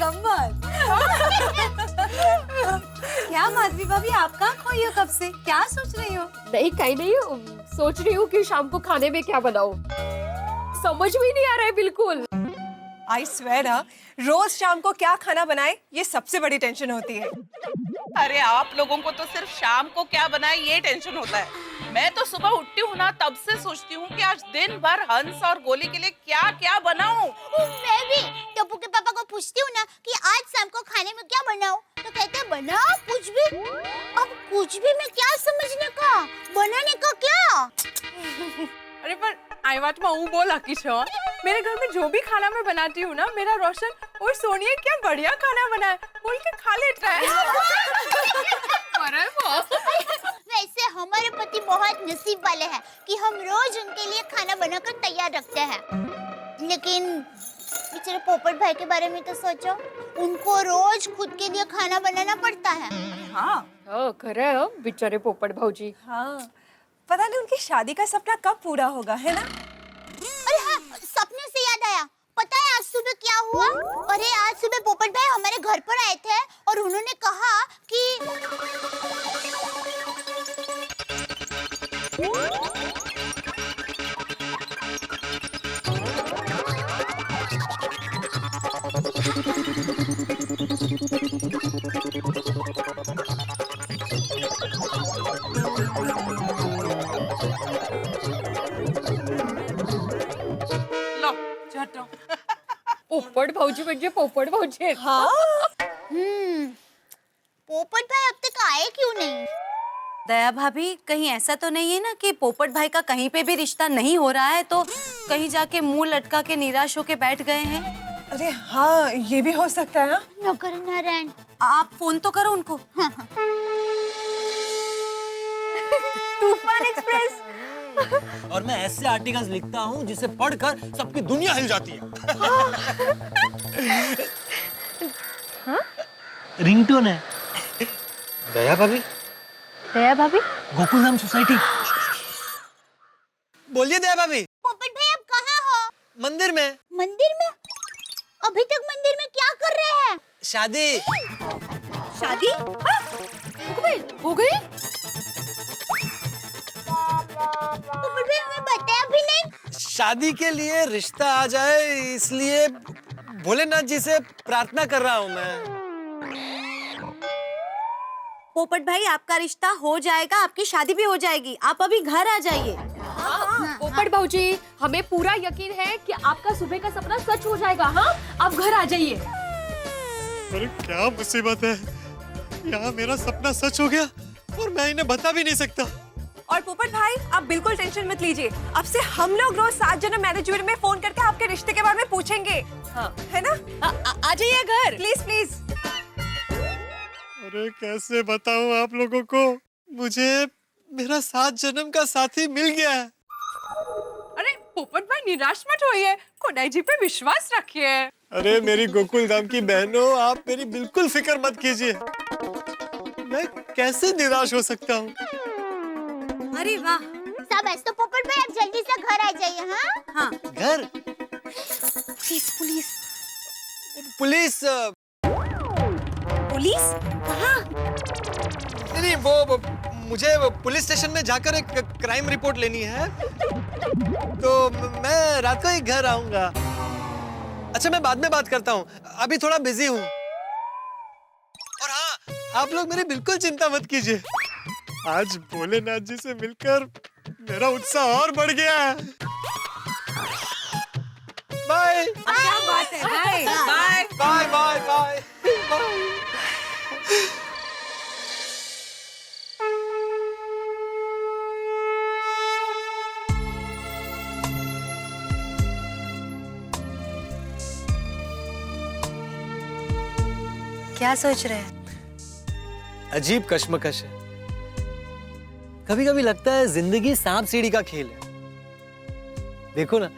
कमाल। क्या माधवी भाभी, आप कहाँ खोई हो कब से? क्या सोच रही हो? नहीं, कहीं नहीं, सोच रही हूँ कि शाम को खाने में क्या बनाऊं। समझ में नहीं आ रहा है बिल्कुल। आई स्वेयर, रोज शाम को क्या खाना बनाए ये सबसे बड़ी टेंशन होती है। अरे आप लोगों को तो सिर्फ शाम को क्या बनाए ये टेंशन होता है। मैं तो सुबह उठती हूँ ना, तब से सोचती हूँ कि आज दिन भर हंस और गोली के लिए क्या क्या बनाऊं। मैं भी टप्पू के पापा को पूछती हूँ ना कि आज शाम को खाने में क्या बनाऊं, तो कहते हैं बनाओ कुछ भी। अब कुछ भी में क्या समझने का, बनाने का क्या? अरे पर आई बात में हूँ बोला किशोर, मेरे घर में जो भी खाना मैं बनाती हूँ ना, मेरा रोशन और सोनिया क्या बढ़िया खाना बनाए बोल के खा लेता है। वैसे हमारे पति बहुत नसीब वाले हैं कि हम रोज उनके लिए खाना बनाकर तैयार रखते हैं। लेकिन बेचारे पोपट भाई के बारे में तो सोचो, उनको रोज खुद के लिए खाना बनाना पड़ता है। हाँ खरं है बेचारे पोपट भाऊजी। हाँ, पता नहीं उनकी शादी का सपना कब पूरा होगा, है ना? अरे हाँ, सपने से याद आया, पता है आज सुबह क्या हुआ? अरे आज सुबह पोपट भाई हमारे घर पर आए थे और उन्होंने कहा कि लो चटो। पोपट भाऊजी म्हणजे पोपट भाऊजी आहेत। हाँ, पोपट भाई अब तक आए क्यों नहीं? दया भाभी, कहीं ऐसा तो नहीं है ना कि पोपट भाई का कहीं पे भी रिश्ता नहीं हो रहा है तो कहीं जाके मुंह लटका के निराश होके बैठ गए हैं? अरे हाँ, ये भी हो सकता है ना। नौकर नारायण, आप फोन तो करो उनको। तूफान एक्सप्रेस। और मैं ऐसे आर्टिकल्स लिखता हूँ जिसे पढ़कर सबकी दुनिया हिल जाती है। रिंगटोन है। दया भाभी। दया भाभी? गोकुलधाम सोसाइटी। बोलिए दया भाभी। पोपट भाई आप कहाँ हो? मंदिर में। मंदिर में? अभी तक मंदिर में क्या कर रहे हैं? शादी। शादी? हो गई? पोपट भाई हमें बताया भी नहीं। शादी के लिए रिश्ता आ जाए इसलिए भोलेनाथ जी से प्रार्थना कर रहा हूँ मैं। पोपट भाई, आपका रिश्ता हो जाएगा, आपकी शादी भी हो जाएगी। आप अभी घर आ जाइए। पोपट भाऊजी, हमें पूरा यकीन है कि आपका सुबह का सपना सच हो जाएगा। हाँ, आप घर आ जाइए। अरे क्या मुसीबत है, यहाँ मेरा सपना सच हो गया और मैं इन्हें बता भी नहीं सकता। और पोपट भाई, आप बिल्कुल टेंशन मत लीजिए। अब से हम लोग रोज 7 जन्म मैनेजमेंट में फोन करके आपके रिश्ते के बारे में पूछेंगे। हाँ, है ना? आ जाइए घर, प्लीज प्लीज। अरे कैसे बताऊं आप लोगों को, मुझे मेरा 7 जन्म का साथी मिल गया है। अरे पोपट भाई निराश मत होइए, कोडाई जी पे विश्वास रखिए। अरे मेरी गोकुलधाम की बहनों, आप मेरी बिल्कुल फिक्र मत कीजिए। मैं कैसे निराश हो सकता हूँ? अरे वाह। शाबाश, तो पोपट भाई आप जल्दी से घर आ जाइए। हाँ हाँ। घर? Police police police? पुलिस? कहाँ? नहीं, वो मुझे पुलिस स्टेशन में जाकर एक क्राइम रिपोर्ट लेनी है, तो मैं रात को ही घर आऊंगा। अच्छा, मैं बाद में बात करता हूँ, अभी थोड़ा बिजी हूँ। और हाँ, आप लोग मेरी बिल्कुल चिंता मत कीजिए, आज भोलेनाथ जी से मिलकर मेरा उत्साह और बढ़ गया है। बाय क्या बात है? Bye bye bye bye bye bye. क्या सोच रहे हैं? अजीब कश्मकश है। कभी कभी लगता है जिंदगी सांप सीढ़ी का खेल है। देखो ना,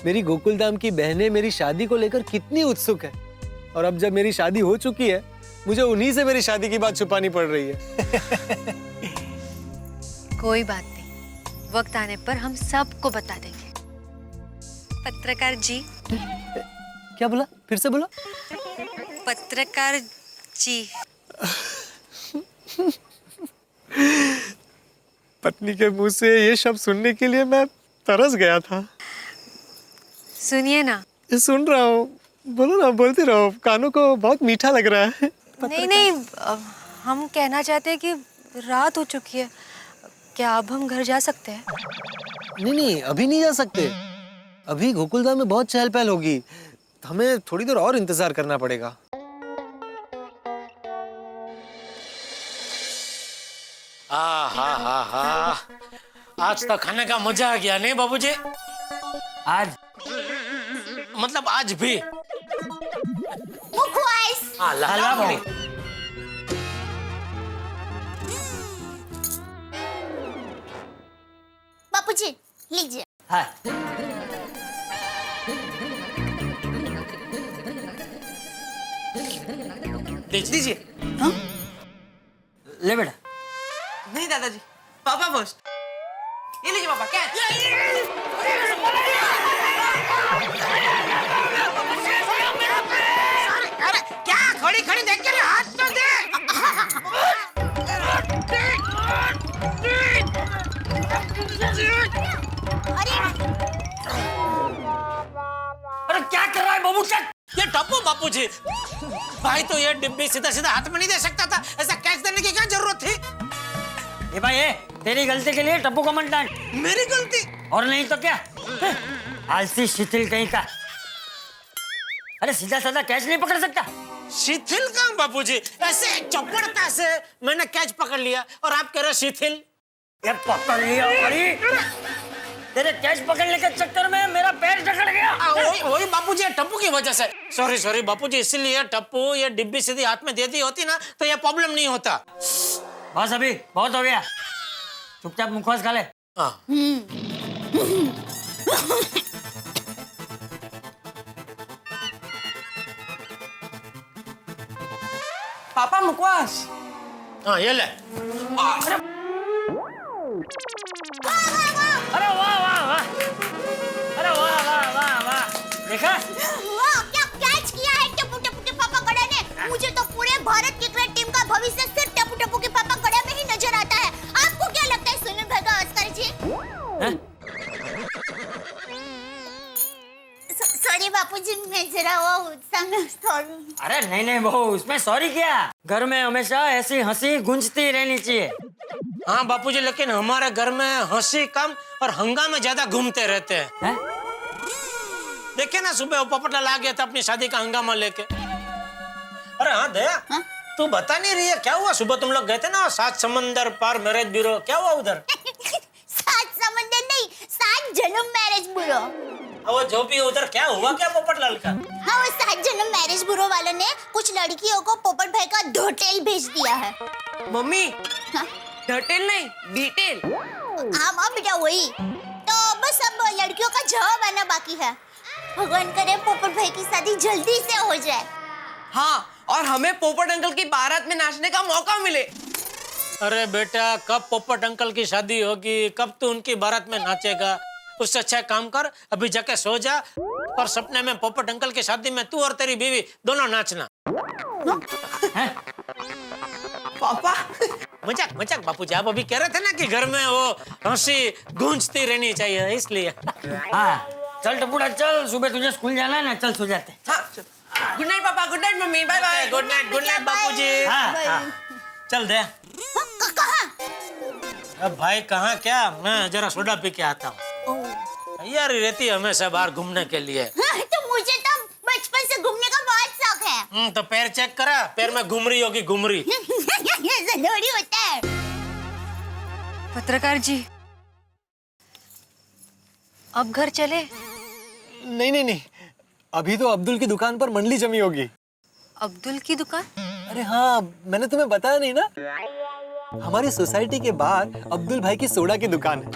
मेरी गोकुलधाम की बहनें मेरी शादी को लेकर कितनी उत्सुक है, और अब जब मेरी शादी हो चुकी है, मुझे उन्हीं से मेरी शादी की बात छुपानी पड़ रही है। कोई बात नहीं, वक्त आने पर हम सबको बता देंगे। पत्रकार जी, क्या बोला? फिर से बोलो। पत्रकार जी। पत्नी के मुंह से ये शब्द सुनने के लिए मैं तरस गया था। सुनिए ना। सुन रहा हूँ, बोलो ना, बोलते रहो, कानों को बहुत मीठा लग रहा है। नहीं नहीं, हम कहना चाहते हैं कि रात हो चुकी है, क्या अब हम घर जा सकते हैं? नहीं नहीं, अभी नहीं जा सकते। अभी गोकुलधाम में बहुत चहल पहल होगी, हमें थोड़ी देर और इंतजार करना पड़ेगा। हा आज तो खाने का मजा आ गया नहीं बाबूजी? आज मतलब आज भी। हाँ लाला बड़ी। बापूजी लीजिए। हाँ दीजिए। ले बेटा। नहीं दादाजी, पापा फर्स्ट। ये लीजिए पापा, कैच। अरे क्या खड़ी खड़ी देख के हाथ तो दे। अरे क्या कर रहा है बाबू? ये टप्पू बापूजी। भाई तो ये डिब्बी सीधा सीधा हाथ में नहीं दे सकता था, ऐसा कैच देने की क्या जरूरत थी? ये भाई ये तेरी गलती के लिए टप्पू को मत डांट। मेरी गलती? और नहीं तो क्या? आलसी शिथिल कहीं का। अरे सीधा साधा कैच नहीं पकड़ सकता? शिथिल कहाँ बापूजी? ऐसे चौपड़ता से मैंने कैच पकड़ लिया और आप कह रहे शिथिल? ये पकड़ लिया अरे तेरे कैच पकड़ने के चक्कर में मेरा पैर जकड़ गया। वही बापूजी टप्पू की वजह से। सॉरी बापूजी, इसीलिए टप्पू ये डिब्बी सीधी हाथ में दे दी होती ना तो ये प्रॉब्लम नहीं होता। बस अभी बहुत हो गया, चुपचाप मुखवास खा ले। पापा मुखवास। हाँ ये ले। अरे वाह वाह वाह, अरे वाह वाह वाह वाह, देखा? वाह, क्या कैच किया है टप्पू टप्पू के पापा गड़ा ने। मुझे तो पूरे भारत क्रिकेट टीम का भविष्य सिर्फ टप्पू टप्पू के पापा गड़ा में ही नजर आता है। आपको क्या लगता है सुनील गावस्कर जी? सॉरी बापूजी, मैं जरा वो सॉरी। अरे नहीं नहीं बहू, उसमें सॉरी क्या? घर में हमेशा ऐसी हंसी गूंजती रहनी चाहिए। हाँ बापूजी, लेकिन हमारे घर में हंसी कम और हंगामे ज्यादा घूमते रहते हैं। देखिए ना, सुबह वो पोपटलाल आ गया था अपनी शादी का हंगामा लेके। अरे हाँ दया, तू बता नहीं रही है क्या हुआ? सुबह तुम लोग गए थे ना 7 समंदर पार मैरिज ब्यूरो, क्या हुआ उधर? 7 समंदर नहीं, 7 जन्म मैरिज ब्यूरो। वो जो भी उधर क्या हुआ क्या पोपटलाल का? हाँ, वो 7 जन्म मैरिज ब्यूरो वालों ने कुछ लड़कियों को पोपट भाई का धोटेल भेज दिया है। मम्मी, हाँ? धोटेल नहीं, डिटेल। हाँ बेटा वही। तो बस अब लड़कियों का जवाब आना बाकी है। भगवान करे पोपट भाई की शादी जल्दी से हो जाए। हाँ, और हमें पोपट अंकल की बारात में नाचने का मौका मिले। अरे बेटा, कब पोपट अंकल की शादी होगी, कब तू उनकी बारात में नाचेगा? उससे अच्छा काम कर, अभी जाके सो जा और सपने में पोपट अंकल की शादी में तू और तेरी बीवी दोनों नाचना। पापा मजाक मजाक बापूजी, आप अभी कह रहे थे ना कि घर में वो हंसी गूंजती रहनी चाहिए, इसलिए। हाँ चल टप्पूड़ा चल, सुबह तुझे स्कूल जाना है ना, चल सो जाते। हाँ, गुड नाइट पापा, गुड नाइट मम्मी, बाय बाय। गुड नाइट बापूजी। हाँ। चल दे। कहाँ? अब भाई कहाँ क्या, मैं जरा सोडा पी के आता हूँ। यार रहती है हमेशा बाहर घूमने के लिए। तो मुझे तो बचपन से घूमने का बहुत शौक है। तो पैर चेक करा, पैर में घुमरी होगी, घुमरी। जरूरी होता है। पत्रकार जी, अब घर चले? नहीं, अभी तो अब्दुल की दुकान पर मंडली जमी होगी। अब्दुल की दुकान? अरे हाँ, मैंने तुम्हें बताया नहीं ना, हमारी सोसाइटी के बाहर अब्दुल भाई की सोडा की दुकान है।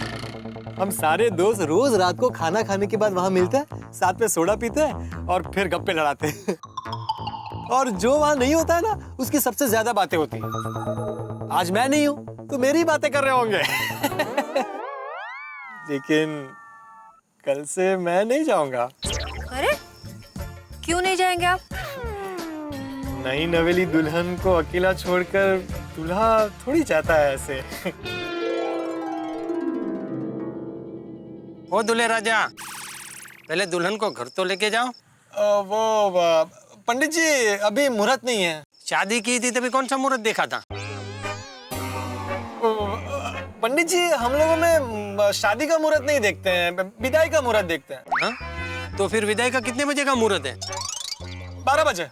हम सारे दोस्त रोज रात को खाना खाने के बाद वहां मिलते हैं, साथ में सोडा पीते हैं और फिर गप्पे लड़ाते हैं। और जो वहां नहीं होता है ना, उसकी सबसे ज्यादा बातें होती हैं। आज मैं नहीं हूं तो मेरी बातें कर रहे होंगे। लेकिन कल से मैं नहीं जाऊंगा। अरे क्यों नहीं जाएंगे आप? नई नवेली दुल्हन को अकेला छोड़कर दूल्हा थोड़ी जाता है ऐसे। ओ दूल्हे राजा, पहले दुल्हन को घर तो लेके जाओ। पंडित जी अभी मुहूर्त नहीं है। शादी की थी तभी कौन सा मुहूर्त देखा था? पंडित जी हम लोगों में शादी का मुहूर्त नहीं देखते हैं, विदाई का मुहूर्त देखते हैं। हाँ? तो फिर विदाई का कितने बजे का मुहूर्त है? 12 बजे।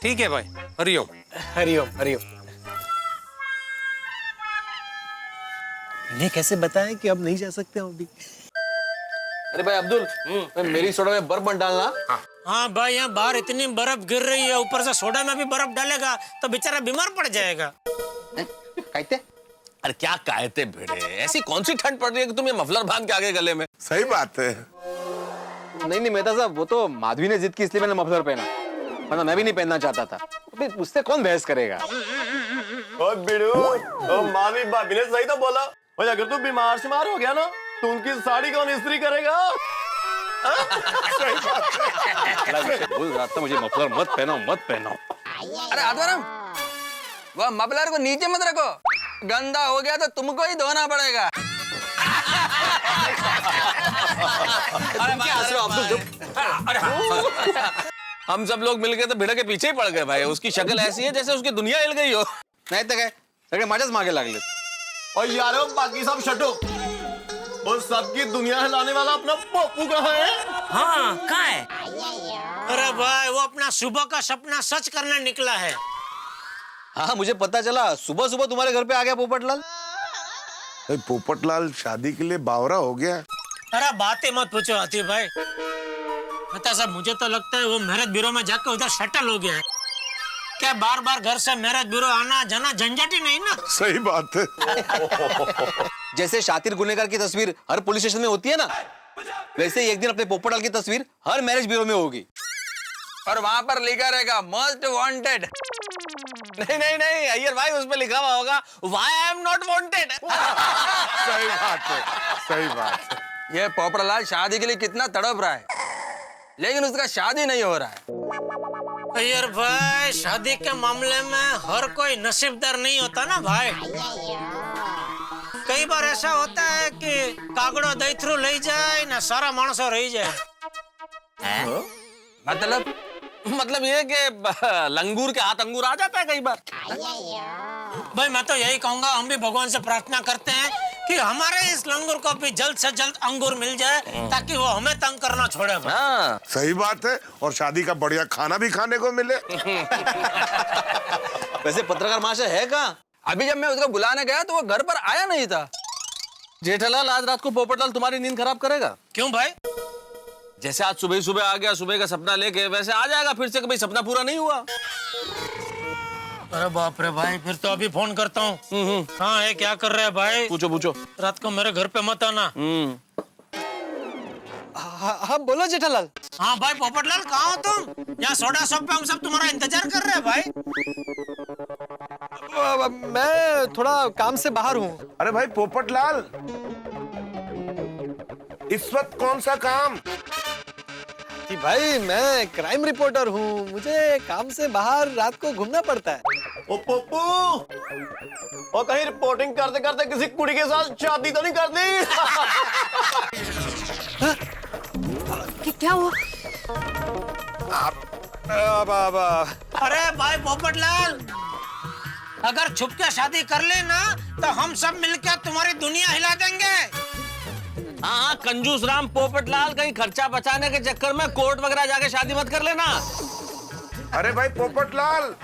ठीक है भाई, हरिओम। हरिओम हरिओम। इन्हें कैसे बताएं कि अब नहीं जा सकते हम अभी? अरे भाई अब्दुल, मेरी सोडा में बर्फ मत डालना। हाँ भाई, यहाँ बाहर इतनी बर्फ गिर रही है, ऊपर से सोडा में भी बर्फ डालेगा तो बेचारा बीमार पड़ जाएगा। कहते? अरे क्या कहते भिड़े, ऐसी कौन सी ठंड पड़ रही है कि तुम ये मफलर बांध के आगे गले में? सही बात है। नहीं नहीं मेहता साहब, वो तो माधवी ने जिद की इसलिए मैंने मफलर पहना, वरना मैं भी नहीं पहनना चाहता था। उससे कौन बहस करेगा? ओ बिड़ू, ओ मामी भाभी ने सही तो बोला। और अगर तू बीमार हो गया ना तो उनकी साड़ी कौन इस्त्री करेगा? सही बात है। बोल रहा था मुझे मफलर मत पहनाओ मत पहनाओ। अरे आत्माराम, वो मफलर को नीचे मत रखो, गंदा हो गया तो तुमको ही धोना पड़ेगा। हम सब लोग मिलके तो भिड़ा के पीछे ही पड़ गए भाई। उसकी शक्ल ऐसी है जैसे उसकी दुनिया हिल गई हो। नहीं तो क्या, सगळे माझ्याच मागे लागले। और यारो बाकी सब छटो, और सबकी दुनिया हिलाने वाला अपना पप्पू कहाँ है? हाँ, कहाँ है? अरे भाई, वो अपना सुबह का सपना सच करने निकला है। हाँ मुझे पता चला, सुबह सुबह तुम्हारे घर पे आ गया पोपटलाल। पोपटलाल शादी के लिए बावरा हो गया। अरे बातें मत पूछो आतिफ भाई। बता साहब, मुझे तो लगता है वो मैरिज ब्यूरो में जाकर उधर सेटल हो गया है। क्या बार बार घर से मैरिज ब्यूरो आना जाना झंझट ही नहीं ना? सही बात है। जैसे शातिर गुनेगार की तस्वीर हर पुलिस स्टेशन में होती है ना, वैसे ही एक दिन अपने पोपटलाल की तस्वीर हर मैरिज ब्यूरो में होगी। और वहां पर लिखा रहेगा मोस्ट वांटेड। नहीं नहीं नहीं अय्यर भाई, उस पे लिखा हुआ होगा why I am not wanted. सही बात है, सही बात है। ये पोपटलाल शादी के लिए कितना तड़प रहा है, लेकिन उसका शादी नहीं हो रहा है। अय्यर भाई, शादी के मामले में हर कोई नसीबदार नहीं होता ना भाई। कई बार ऐसा होता है कि कागड़ो दई थ्रू ले जाए ना सारा मानसो रही जाए। मतलब ये कि लंगूर के हाथ अंगूर आ जाता है कई बार। भाई मैं तो यही कहूंगा, हम भी भगवान से प्रार्थना करते हैं कि हमारे इस लंगूर को भी जल्द से जल्द अंगूर मिल जाए, ताकि वो हमें तंग करना छोड़े। हाँ सही बात है, और शादी का बढ़िया खाना भी खाने को मिले। वैसे पत्रकार महाशय है कहाँ? अभी जब मैं उसको बुलाने गया तो वो घर पर आया नहीं था। जेठालाल, आज रात को पोपटलाल तुम्हारी नींद खराब करेगा। क्यों भाई? जैसे आज सुबह सुबह आ गया, सुबह का सपना लेके, वैसे आ जाएगा फिर से, कभी सपना पूरा नहीं हुआ। अरे बाप रे भाई, फिर तो अभी फोन करता हूँ। हाँ है, क्या कर रहे हैं भाई? पूछो पूछो। रात को मेरे घर पे मत आना। हाँ बोलो जेठालाल। हाँ भाई पोपटलाल, कहाँ हो तुम? यहाँ सोडा शॉप पे हम सब तुम्हारा इंतजार कर रहे हैं भाई। मैं थोड़ा काम से बाहर हूँ। अरे भाई पोपटलाल, इस वक्त कौन सा काम? कि भाई मैं क्राइम रिपोर्टर हूँ, मुझे काम से बाहर रात को घूमना पड़ता है। ओ पप्पू, और कहीं रिपोर्टिंग करते करते किसी कुड़ी के साथ शादी तो नहीं कर दी? क्या हुआ? अरे भाई पोपटलाल, अगर छुप के शादी कर लेना तो हम सब मिलकर तुम्हारी दुनिया हिला देंगे। हाँ कंजूस राम पोपटलाल, कहीं खर्चा बचाने के चक्कर में कोर्ट वगैरह जाके शादी मत कर लेना। अरे भाई पोपटलाल,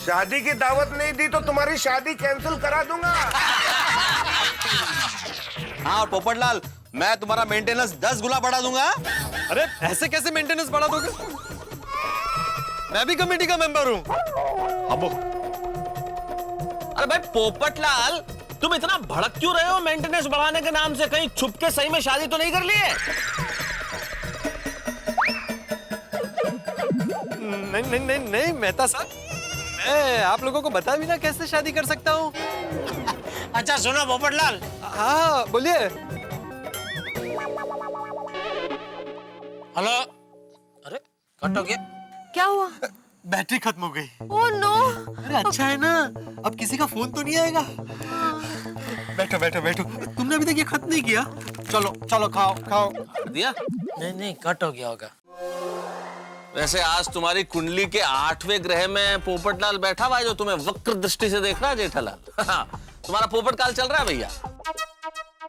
शादी की दावत नहीं दी तो तुम्हारी शादी कैंसिल करा दूंगा। हाँ और पोपटलाल, मैं तुम्हारा मेंटेनेंस 10 गुना बढ़ा दूंगा। अरे ऐसे कैसे मेंटेनेंस बढ़ा दोगे? मैं भी कमेटी का मेंबर हूँ। अरे भाई पोपटलाल, तुम इतना भड़क क्यों रहे हो मेंटेनेंस बढ़ाने के नाम से? कहीं छुप के सही में शादी तो नहीं कर ली है? नहीं नहीं नहीं नहीं मेहता साहब, मैं आप लोगों को बता भी ना कैसे शादी कर सकता हूँ। अच्छा सुनो पोपटलाल, हाँ बोलिए। हेलो। अरे कट हो गया। क्या हुआ? बैटरी खत्म हो गई। Oh no. अरे अच्छा है ना, अब किसी का फोन तो नहीं आएगा। बैठो बैठो बैठो, तुमने अभी तक ये खत्म नहीं किया। चलो चलो खाओ खाओ। दिया? नहीं कट हो गया होगा। वैसे आज तुम्हारी कुंडली के 8वें ग्रह में पोपटलाल बैठा हुआ है, जो तुम्हें वक्र दृष्टि से देख रहा है जेठालाल। तुम्हारा पोपट काल चल रहा है भैया।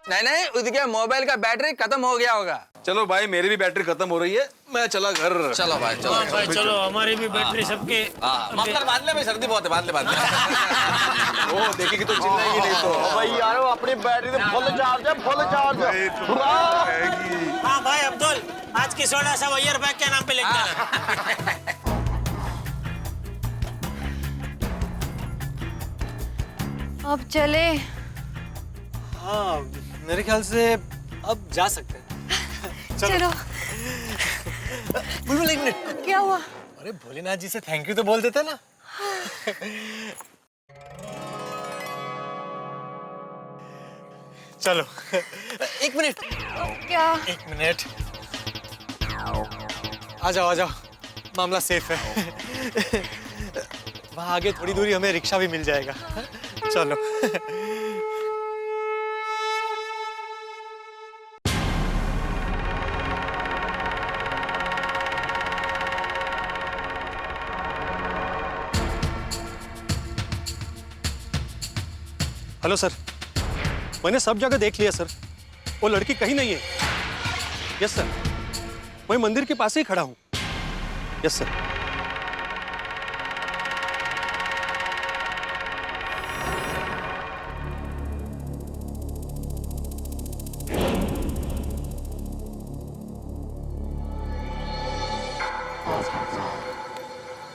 नहीं उसके मोबाइल का बैटरी खत्म हो गया होगा। चलो भाई, मेरी भी बैटरी खत्म हो रही है, मैं चला घर। चलो भाई चलो। हाँ भाई चलो, हमारी भी बैटरी सबके। मफलर बांध ले भाई, सर्दी बहुत है, बांध ले। वो देखेगी तो चिल्लाएगी नहीं तो। भाई यार अपनी बैटरी से फुल चार्ज है, फुल चार्ज है। हाँ भाई अब्दुल, आज की सोडा सब ईयर बैग के नाम पे लिख देना। अब चले। हाँ मेरे ख्याल से अब जा सकते हैं। चलो। बुलबुल एक मिनट। क्या हुआ? अरे भोलेनाथ जी से थैंक यू तो बोल देते ना। चलो एक मिनट। क्या? एक मिनट, आ जाओ, मामला सेफ है। वहाँ आगे थोड़ी दूरी हमें रिक्शा भी मिल जाएगा। चलो। हेलो सर, मैंने सब जगह देख लिया सर, वो लड़की कहीं नहीं है। यस सर, मैं मंदिर के पास ही खड़ा हूँ। Yes sir.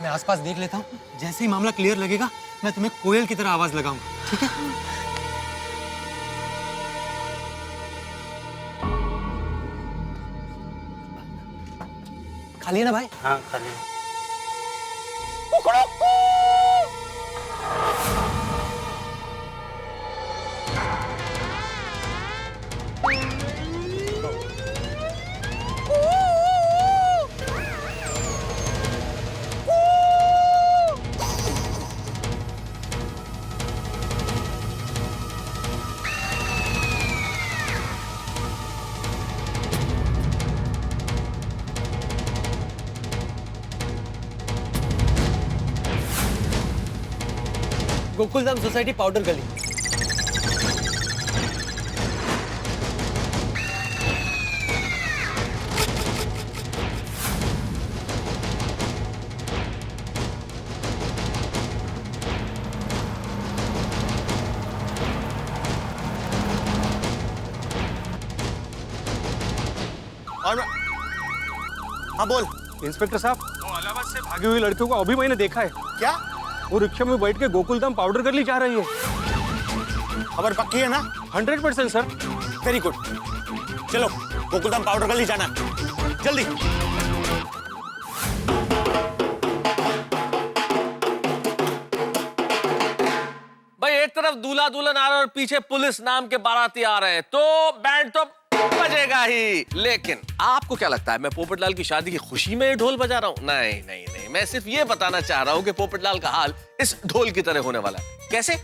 मैं आसपास देख लेता हूँ, जैसे ही मामला क्लियर लगेगा मैं तुम्हें कोयल की तरह आवाज लगाऊंगा, ठीक है? खाली है ना भाई? हाँ खाली। गोकुलधाम सोसाइटी पाउडर गली। हाँ बोल। इंस्पेक्टर साहब, वो इलाहाबाद से भागी हुई लड़कियों को अभी मैंने देखा है। क्या? वो रिक्शा में बैठ के गोकुलधाम पाउडर गली जा रही है। खबर पक्की है ना? 100% सर। वेरी गुड, चलो गोकुलधाम पाउडर गली जाना, जल्दी। भाई एक तरफ दूल्हा दुल्हन आ रहे और पीछे पुलिस नाम के बाराती आ रहे हैं, तो बैंड तो बजेगा ही। लेकिन आपको क्या लगता है मैं पोपटलाल की शादी की खुशी में ढोल बजा रहा हूँ? नहीं नहीं नहीं, मैं सिर्फ ये बताना चाह रहा हूँ कि पोपटलाल का हाल इस ढोल की तरह होने वाला है। कैसे?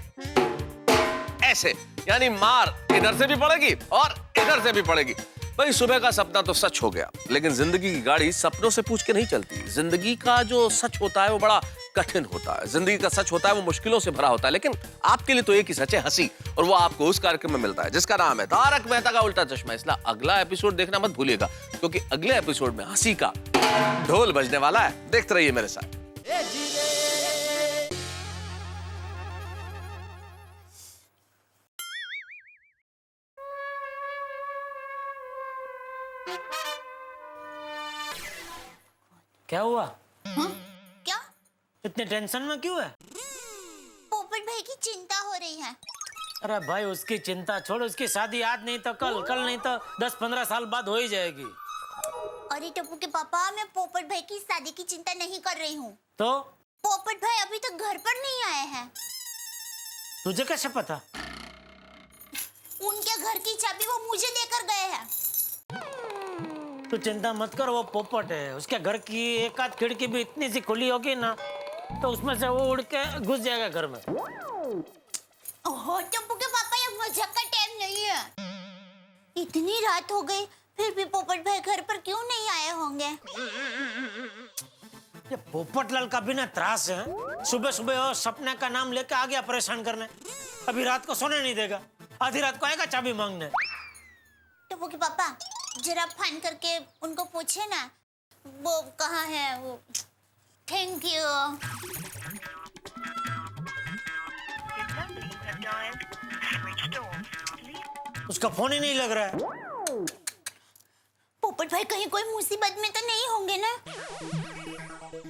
ऐसे, यानी मार इधर से भी पड़ेगी और इधर से भी पड़ेगी। भाई सुबह का सपना तो सच हो गया, लेकिन जिंदगी की गाड़ी सपनों से पूछ के नहीं चलती। जिंदगी का जो सच होता है वो बड़ा कठिन होता है। जिंदगी का सच होता है वो मुश्किलों से भरा होता है, लेकिन आपके लिए तो एक ही सच है, हंसी। और वो आपको उस कार्यक्रम में मिलता है जिसका नाम है तारक मेहता का उल्टा चश्मा। इसलिए अगला एपिसोड देखना मत भूलिएगा, क्योंकि अगले एपिसोड में हंसी का ढोल बजने वाला है। देखते रहिए मेरे साथ। क्या हुआ? क्या? इतने टेंशन में क्यों है? पोपट भाई की चिंता हो रही है। अरे भाई उसकी चिंता छोड़, उसकी शादी आज नहीं तो कल, कल नहीं तो 10-15 साल बाद हो ही जाएगी। अरे टप्पू के पापा, मैं पोपट भाई की शादी की चिंता नहीं कर रही हूँ। तो पोपट भाई अभी तक घर पर नहीं आए हैं। तुझे कैसे पता? उनके घर की चाबी वो मुझे देकर गए हैं। तू चिंता मत कर, वो पोपट है, उसके घर की एक आध खिड़की भी इतनी सी खुली होगी ना तो उसमें से वो उड़ के घुस जाएगा घर में। ओहो टप्पू के पापा, ये मजाक का टाइम नहीं है। इतनी रात हो गई फिर भी पोपट भाई घर पर क्यों नहीं आए होंगे? ये पोपटलाल का भी ना त्रास है, सुबह सुबह वो सपने का नाम लेके आ गया परेशान करने। अभी रात को सोने नहीं देगा, आधी रात को आएगा चाबी मांगने। टप्पू के पापा जरा फोन करके उनको पूछे ना वो कहाँ है वो। Thank you. उसका फोन ही नहीं लग रहा है। पोपट भाई कहीं कोई मुसीबत में तो नहीं होंगे ना?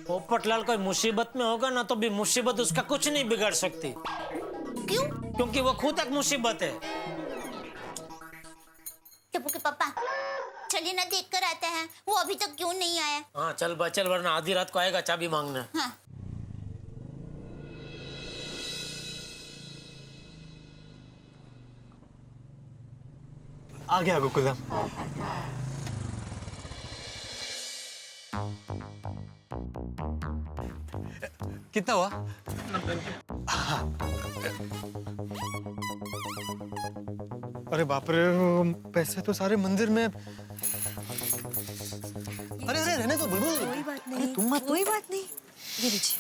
पोपटलाल कोई मुसीबत में होगा ना तो भी मुसीबत उसका कुछ नहीं बिगाड़ सकती। क्यों? क्योंकि वो खुद एक मुसीबत है। टप्पू के पापा चलिए ना देख कर आते हैं, वो अभी तक क्यों नहीं आया। हाँ चल बचल, वरना आधी रात को आएगा चाबी मांगने। हाँ। आ गया गोकुलधाम। कितना हुआ? अरे बाप रे, पैसे तो सारे मंदिर में। अरे अरे रहने दो बुलबुल। कोई बात अरे नहीं, तुम मत। कोई बात नहीं, ये लीजिए।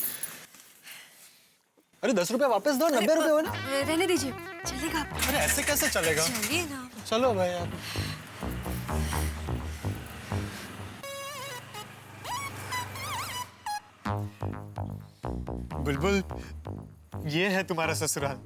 अरे 10 रुपए वापस दो, 90 रुपए हो ना। रहने दीजिए, चलेगा। अरे ऐसे कैसे चलेगा? चलिए ना। चलो भाई आप। बुलबुल, ये है तुम्हारा ससुराल।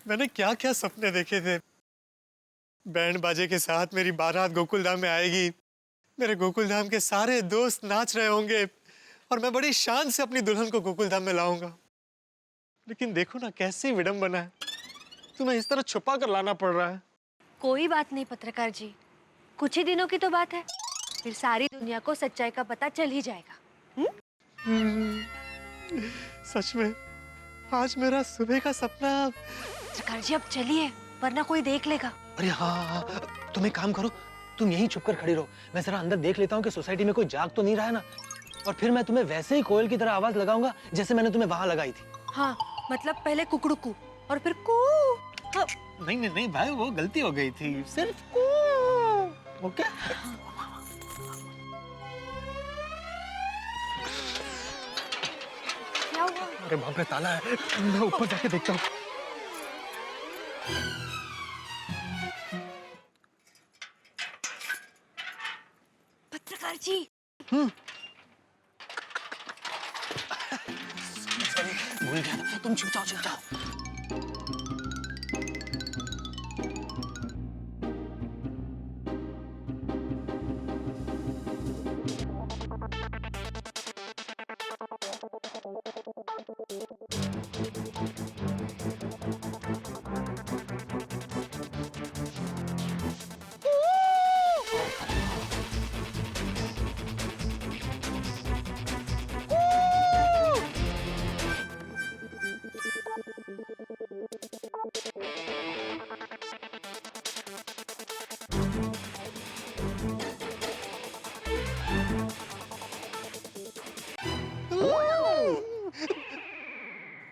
मैंने क्या क्या सपने देखे थे। बैंड बाजे के साथ मेरी बारात गोकुलधाम में आएगी, मेरे गोकुलधाम के सारे दोस्त नाच रहे होंगे और मैं बड़ी शान से अपनी दुल्हन को गोकुलधाम में लाऊंगा। लेकिन देखो ना कैसी विडंबना है, तुम्हें इस तरह छुपा कर लाना पड़ रहा है। कोई बात नहीं पत्रकार जी, कुछ ही दिनों की तो बात है, फिर सारी दुनिया को सच्चाई का पता चल ही जाएगा। सच में आज मेरा सुबह का सपना। पत्रकार जी अब चलिए, वरना कोई देख लेगा। अरे हाँ, तुम एक काम करो, तुम यहीं छुप कर खड़ी रहो, मैं जरा अंदर देख लेता हूँ कि सोसाइटी में कोई जाग तो नहीं रहा है ना, और फिर मैं तुम्हें वैसे ही कोयल की तरह आवाज लगाऊंगा जैसे मैंने तुम्हें वहां लगाई थी। हाँ मतलब पहले कुकड़ुकू और फिर कू। हाँ। नहीं नहीं नहीं भाई, वो गलती हो गई थी, सिर्फ कू। ओके। क्या हुआ? अरे बाप रे, ताला है, मैं ऊपर जाके देखता हूँ। पत्रकार जी। सॉरी, भूल गया, तुम छुप जाओ, छुप जाओ।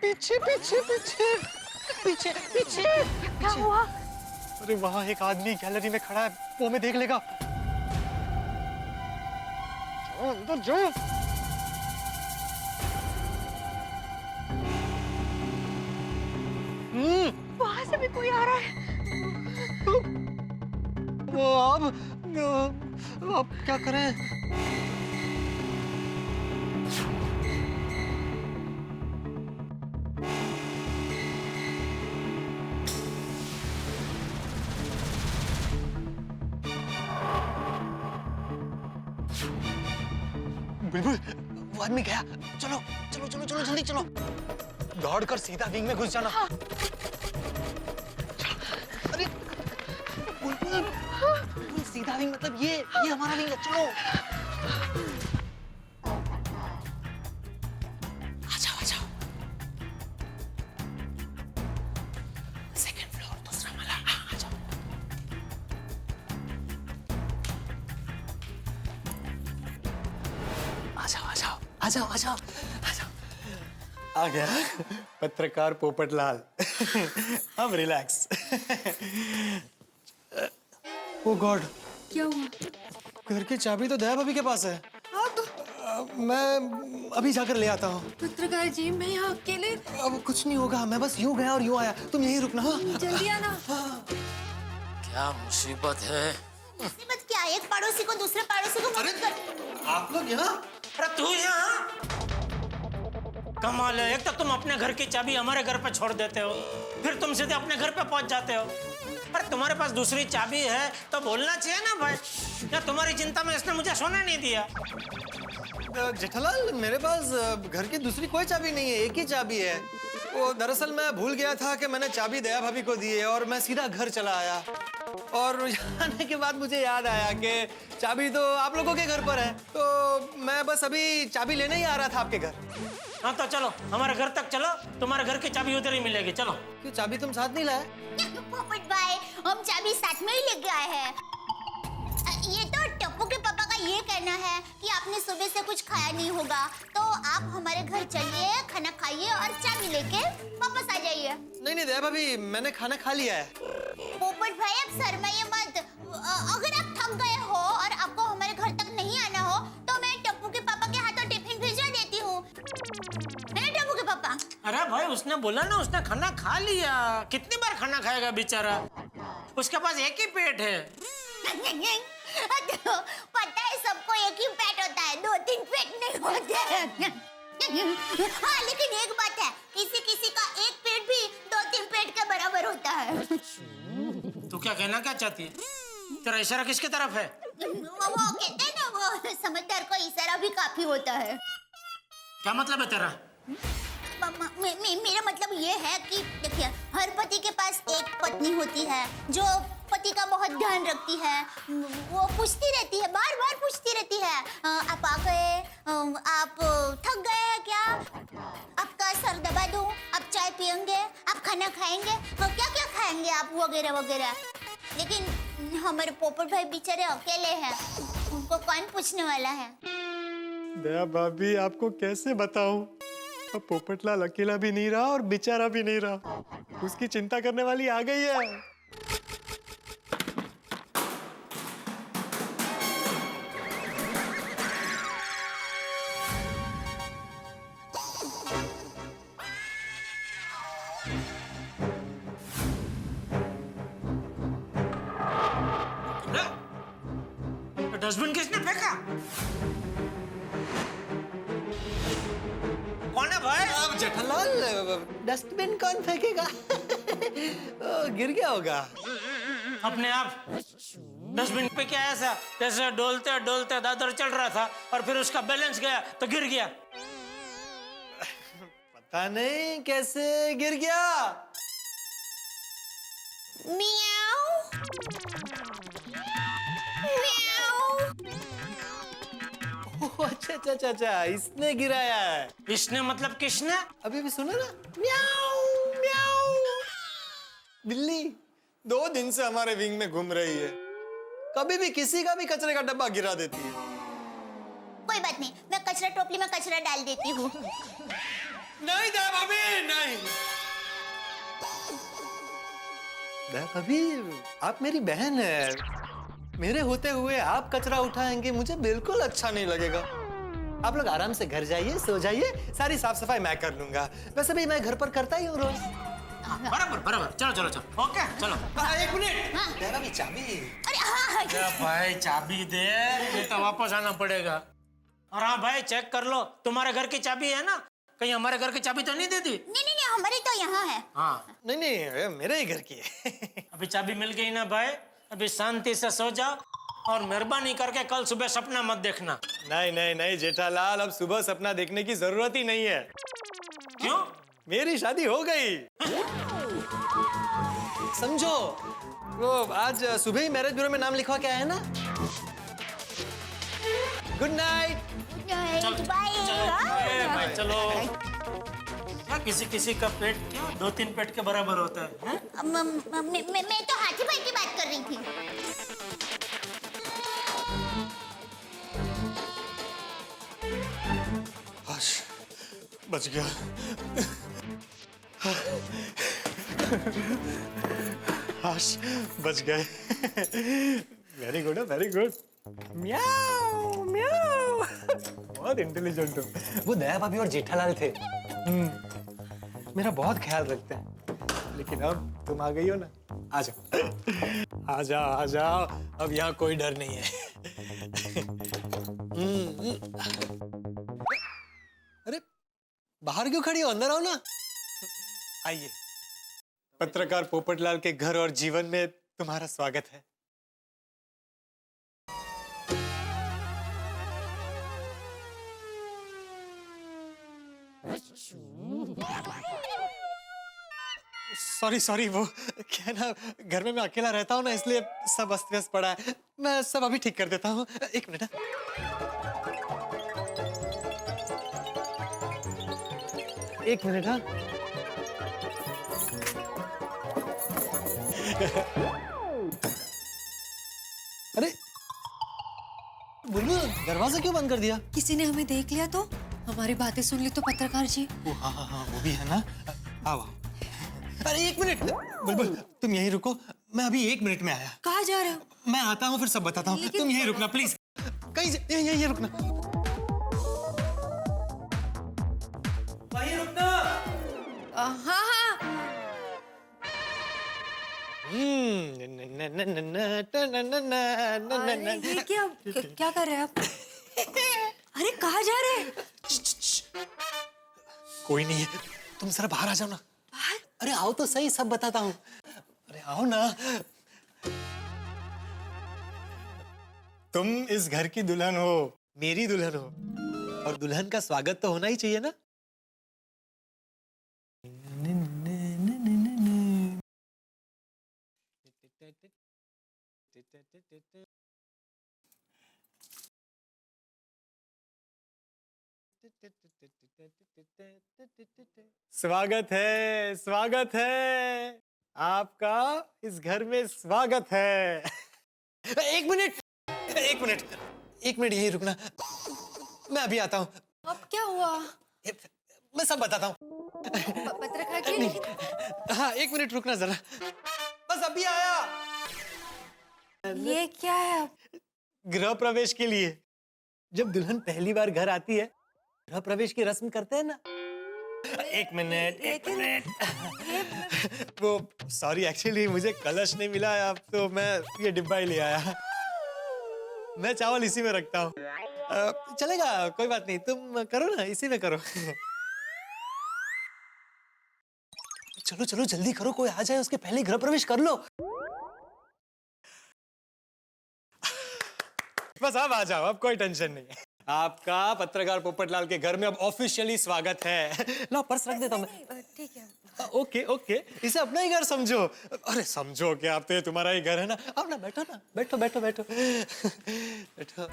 पीछे पीछे पीछे पीछे पीछे। क्या हुआ? अरे वहाँ एक आदमी गैलरी में खड़ा है, वो हमें देख लेगा। जाओ अंदर जाओ। वहां से भी कोई आ रहा है। अब क्या करें? बुलबुल, वो आदमी गया। चलो चलो चलो चलो जल्दी चलो, दौड़कर सीधा विंग में घुस जाना। हाँ। अरे बुलबुल, सीधा विंग मतलब ये हमारा विंग है। चलो आ जाओ आ जाओ आ जाओ। आ गया पत्रकार पोपटलाल। अब रिलैक्स। ओ गॉड, क्या हुआ? घर की चाबी तो दया भाभी के पास है। मैं अभी जाकर ले आता हूँ। पत्रकार जी, मैं यहाँ अकेले। अब कुछ नहीं होगा, मैं बस यूं गया और यूं आया, तुम यहीं रुकना। हाँ? जल्दी आना। क्या मुसीबत है। मुसीबत क्या? एक पड़ोसी को दूसरे पड़ोसी को मदद कर। आप लोग यहाँ? अरे तू यहाँ? कमाल है, एक तो तुम अपने घर की चाबी हमारे घर पे छोड़ देते हो, फिर तुम सीधे अपने घर पे पहुंच जाते हो। अरे तुम्हारे पास दूसरी चाबी है तो बोलना चाहिए ना भाई। क्या तुम्हारी चिंता में इसने मुझे सोने नहीं दिया? जेठालाल, मेरे पास घर की दूसरी कोई चाबी नहीं है, एक ही चाबी है। वो दरअसल मैं भूल गया था कि मैंने चाबी दया भाभी को दी है और मैं सीधा घर चला आया। और आने के बाद मुझे याद आया कि चाबी तो आप लोगों के घर पर है, तो मैं बस अभी चाबी लेने ही आ रहा था आपके घर। हाँ तो चलो हमारे घर तक चलो, तुम्हारे घर की चाबी उधर ही मिलेगी। चलो। क्यों, चाबी तुम साथ नहीं लाए? पोपट भाई, हम चाबी साथ में ही लेके आए हैं। ये तो टप्पू के पापा का ये कहना है कि आपने सुबह से कुछ खाया नहीं होगा, तो आप हमारे घर चलिए, खाना खाइए और चाबी लेके वापस आ जाइए। नहीं नहीं दया भाभी, मैंने खाना खा लिया है। पोपट भाई, आप शर्माइए मत। अगर आप थक गए हो और आपको हमारे घर तक नहीं आना हो, तो मैं टप्पू के पापा के हाथों टिफिन भिजवा देती हूँ। है टप्पू के पापा? अरे भाई, उसने बोला ना उसने खाना खा लिया। कितनी बार खाना खाएगा बेचारा, उसके पास एक ही पेट है। तो पता है सबको एक ही पेट होता है, 2-3 पेट नहीं होते हैं। हाँ, लेकिन एक बात है, किसी किसी का एक पेट भी 2-3 पेट के बराबर होता है। तू क्या कहना क्या चाहती है? तेरा इशारा किसकी तरफ है? वो कहते हैं ना, वो समझदार को इशारा भी काफी होता है। क्या मतलब है तेरा? मेरा मतलब ये है कि देखिए, हर पति के पास एक पत्नी होती है जो पति का बहुत ध्यान रखती है। वो पूछती रहती है, बार बार पूछती रहती है, आप आ गए, आप थक गए हैं क्या, आपका सर दबा दूं, आप चाय पियेंगे, आप खाना खाएंगे, क्या क्या खाएंगे आप, वगैरह वगैरह। लेकिन हमारे पोपट भाई बेचारे अकेले हैं, उनको कौन पूछने वाला है? दया भाभी, आपको कैसे बताऊं, अब पोपटलाल अकेला भी नहीं रहा और बेचारा भी नहीं रहा, उसकी चिंता करने वाली आ गई है। डस्टबिन किसने फेंका? कौन है भाई? अब जेठालाल, डस्टबिन कौन फेंकेगा? गिर गया होगा अपने आप। डस्टबिन पे क्या ऐसा, जैसे डोलते डोलते दादर चल रहा था और फिर उसका बैलेंस गया तो गिर गया। पता नहीं कैसे गिर गया। मियाऊ मियाऊ। ओह, अच्छा, इसने गिराया है। इसने मतलब किसने? अभी भी सुना ना, म्याऊ म्याऊ। बिल्ली 2 दिन से हमारे विंग में घूम रही है, कभी भी किसी का भी कचरे का डब्बा गिरा देती है। कोई बात नहीं, मैं कचरा टोपली में कचरा डाल देती हूँ। नहीं दया भाभी, नहीं। दया भाभी, आप मेरी बहन है, मेरे होते हुए आप कचरा उठाएंगे, मुझे बिल्कुल अच्छा नहीं लगेगा। आप लोग आराम से घर जाइए, सो जाइए, सारी साफ सफाई मैं कर लूंगा। वैसे भी मैं घर पर करता ही हूँ रोज। बराबर बराबर, चलो चलो चलो, ओके चलो। 1 मिनट, दया भाभी चाबी। अरे हाँ, भाई चाबी दे, ये तो वापस आना पड़ेगा। और हाँ भाई, चेक कर लो, तुम्हारे घर की चाबी है ना? कहीं हमारे घर की चाबी तो नहीं दे दी? नहीं, हमारी तो यहाँ है। हाँ नहीं, मेरे ही घर की है। अभी चाबी मिल गई ना भाई, अभी शांति से सो जाओ और मेहरबानी करके कल सुबह सपना मत देखना। नहीं जेठालाल, अब सुबह सपना देखने की जरूरत ही नहीं है। क्यों? मेरी शादी हो गई, समझो। वो आज सुबह ही मैरिज ब्यूरो में नाम लिखवा के आया है ना। Good night. बाय। चलो। क्या किसी किसी का पेट क्यों 2-3 पेट के बराबर होता है? मैं तो हाथी भाई की बात कर रही थी। बच गया। हाश, बच गए। Very good, very good. म्याऊ म्याऊ। बहुत इंटेलिजेंट हो। वो दया भाभी और जेठालाल थे, मेरा बहुत ख्याल रखते हैं। लेकिन अब तुम आ गई हो ना, आ जाओ आ जाओ आ जाओ, अब यहाँ कोई डर नहीं है। अरे बाहर क्यों खड़ी हो, अंदर आओ ना। आइए, पत्रकार पोपटलाल के घर और जीवन में तुम्हारा स्वागत है। सॉरी सॉरी, वो क्या है ना, घर में मैं अकेला रहता हूँ ना, इसलिए सब अस्त व्यस्त पड़ा है। मैं सब अभी ठीक कर देता हूँ, एक मिनट। एक मिनट। हाँ, अरे बुलबुल, दरवाजा क्यों बंद कर दिया? किसी ने हमें देख लिया तो, हमारी बातें सुन ली तो पत्रकार जी। हाँ हाँ हाँ, वो भी है ना। आओ आओ। अरे एक मिनट, बुलबुल तुम यहीं रुको, मैं अभी 1 मिनट में आया। कहाँ जा रहे हो? मैं आता हूँ, फिर सब बताता हूँ। तुम यहीं रुकना प्लीज, कहीं यहीं रुकना। वहीं रुकना। हाँ हाँ। ये क्या कर रहे हैं आप? अरे कहाँ जा रहे हैं? कोई नहीं है, तुम जरा बाहर आ जाओ ना। बाहर? अरे आओ तो सही, सब बताता हूँ। अरे आओ ना। तुम इस घर की दुल्हन हो, मेरी दुल्हन हो, और दुल्हन का स्वागत तो होना ही चाहिए ना। स्वागत है आपका, इस घर में स्वागत है। एक मिनट यहीं रुकना, मैं अभी आता हूँ। अब क्या हुआ? मैं सब बताता हूँ। पत्रकार जी। हाँ 1 मिनट रुकना जरा, बस अभी आया। ये क्या है? गृह प्रवेश के लिए, जब दुल्हन पहली बार घर आती है, गृह प्रवेश की रस्म करते हैं ना। 1 मिनट। वो सॉरी, एक्चुअली मुझे कलश नहीं मिला है अब, तो मैं ये डिब्बा ही ले आया। मैं चावल इसी में रखता हूँ। चलेगा, कोई बात नहीं, तुम करो ना, इसी में करो। चलो चलो जल्दी करो, कोई आ जाए उसके पहले गृह प्रवेश कर लो। बस अब आ जाओ, अब कोई टेंशन नहीं है। आपका पत्रकार पोपटलाल के घर में अब ऑफिशियली स्वागत है। लो पर्स रख देता हूँ मैं। ठीक है। ओके ओके, इसे अपना ही घर समझो। अरे समझो क्या, आप तो, ये तुम्हारा ही घर है ना। आओ ना, बैठो ना, बैठो बैठो बैठो बैठो।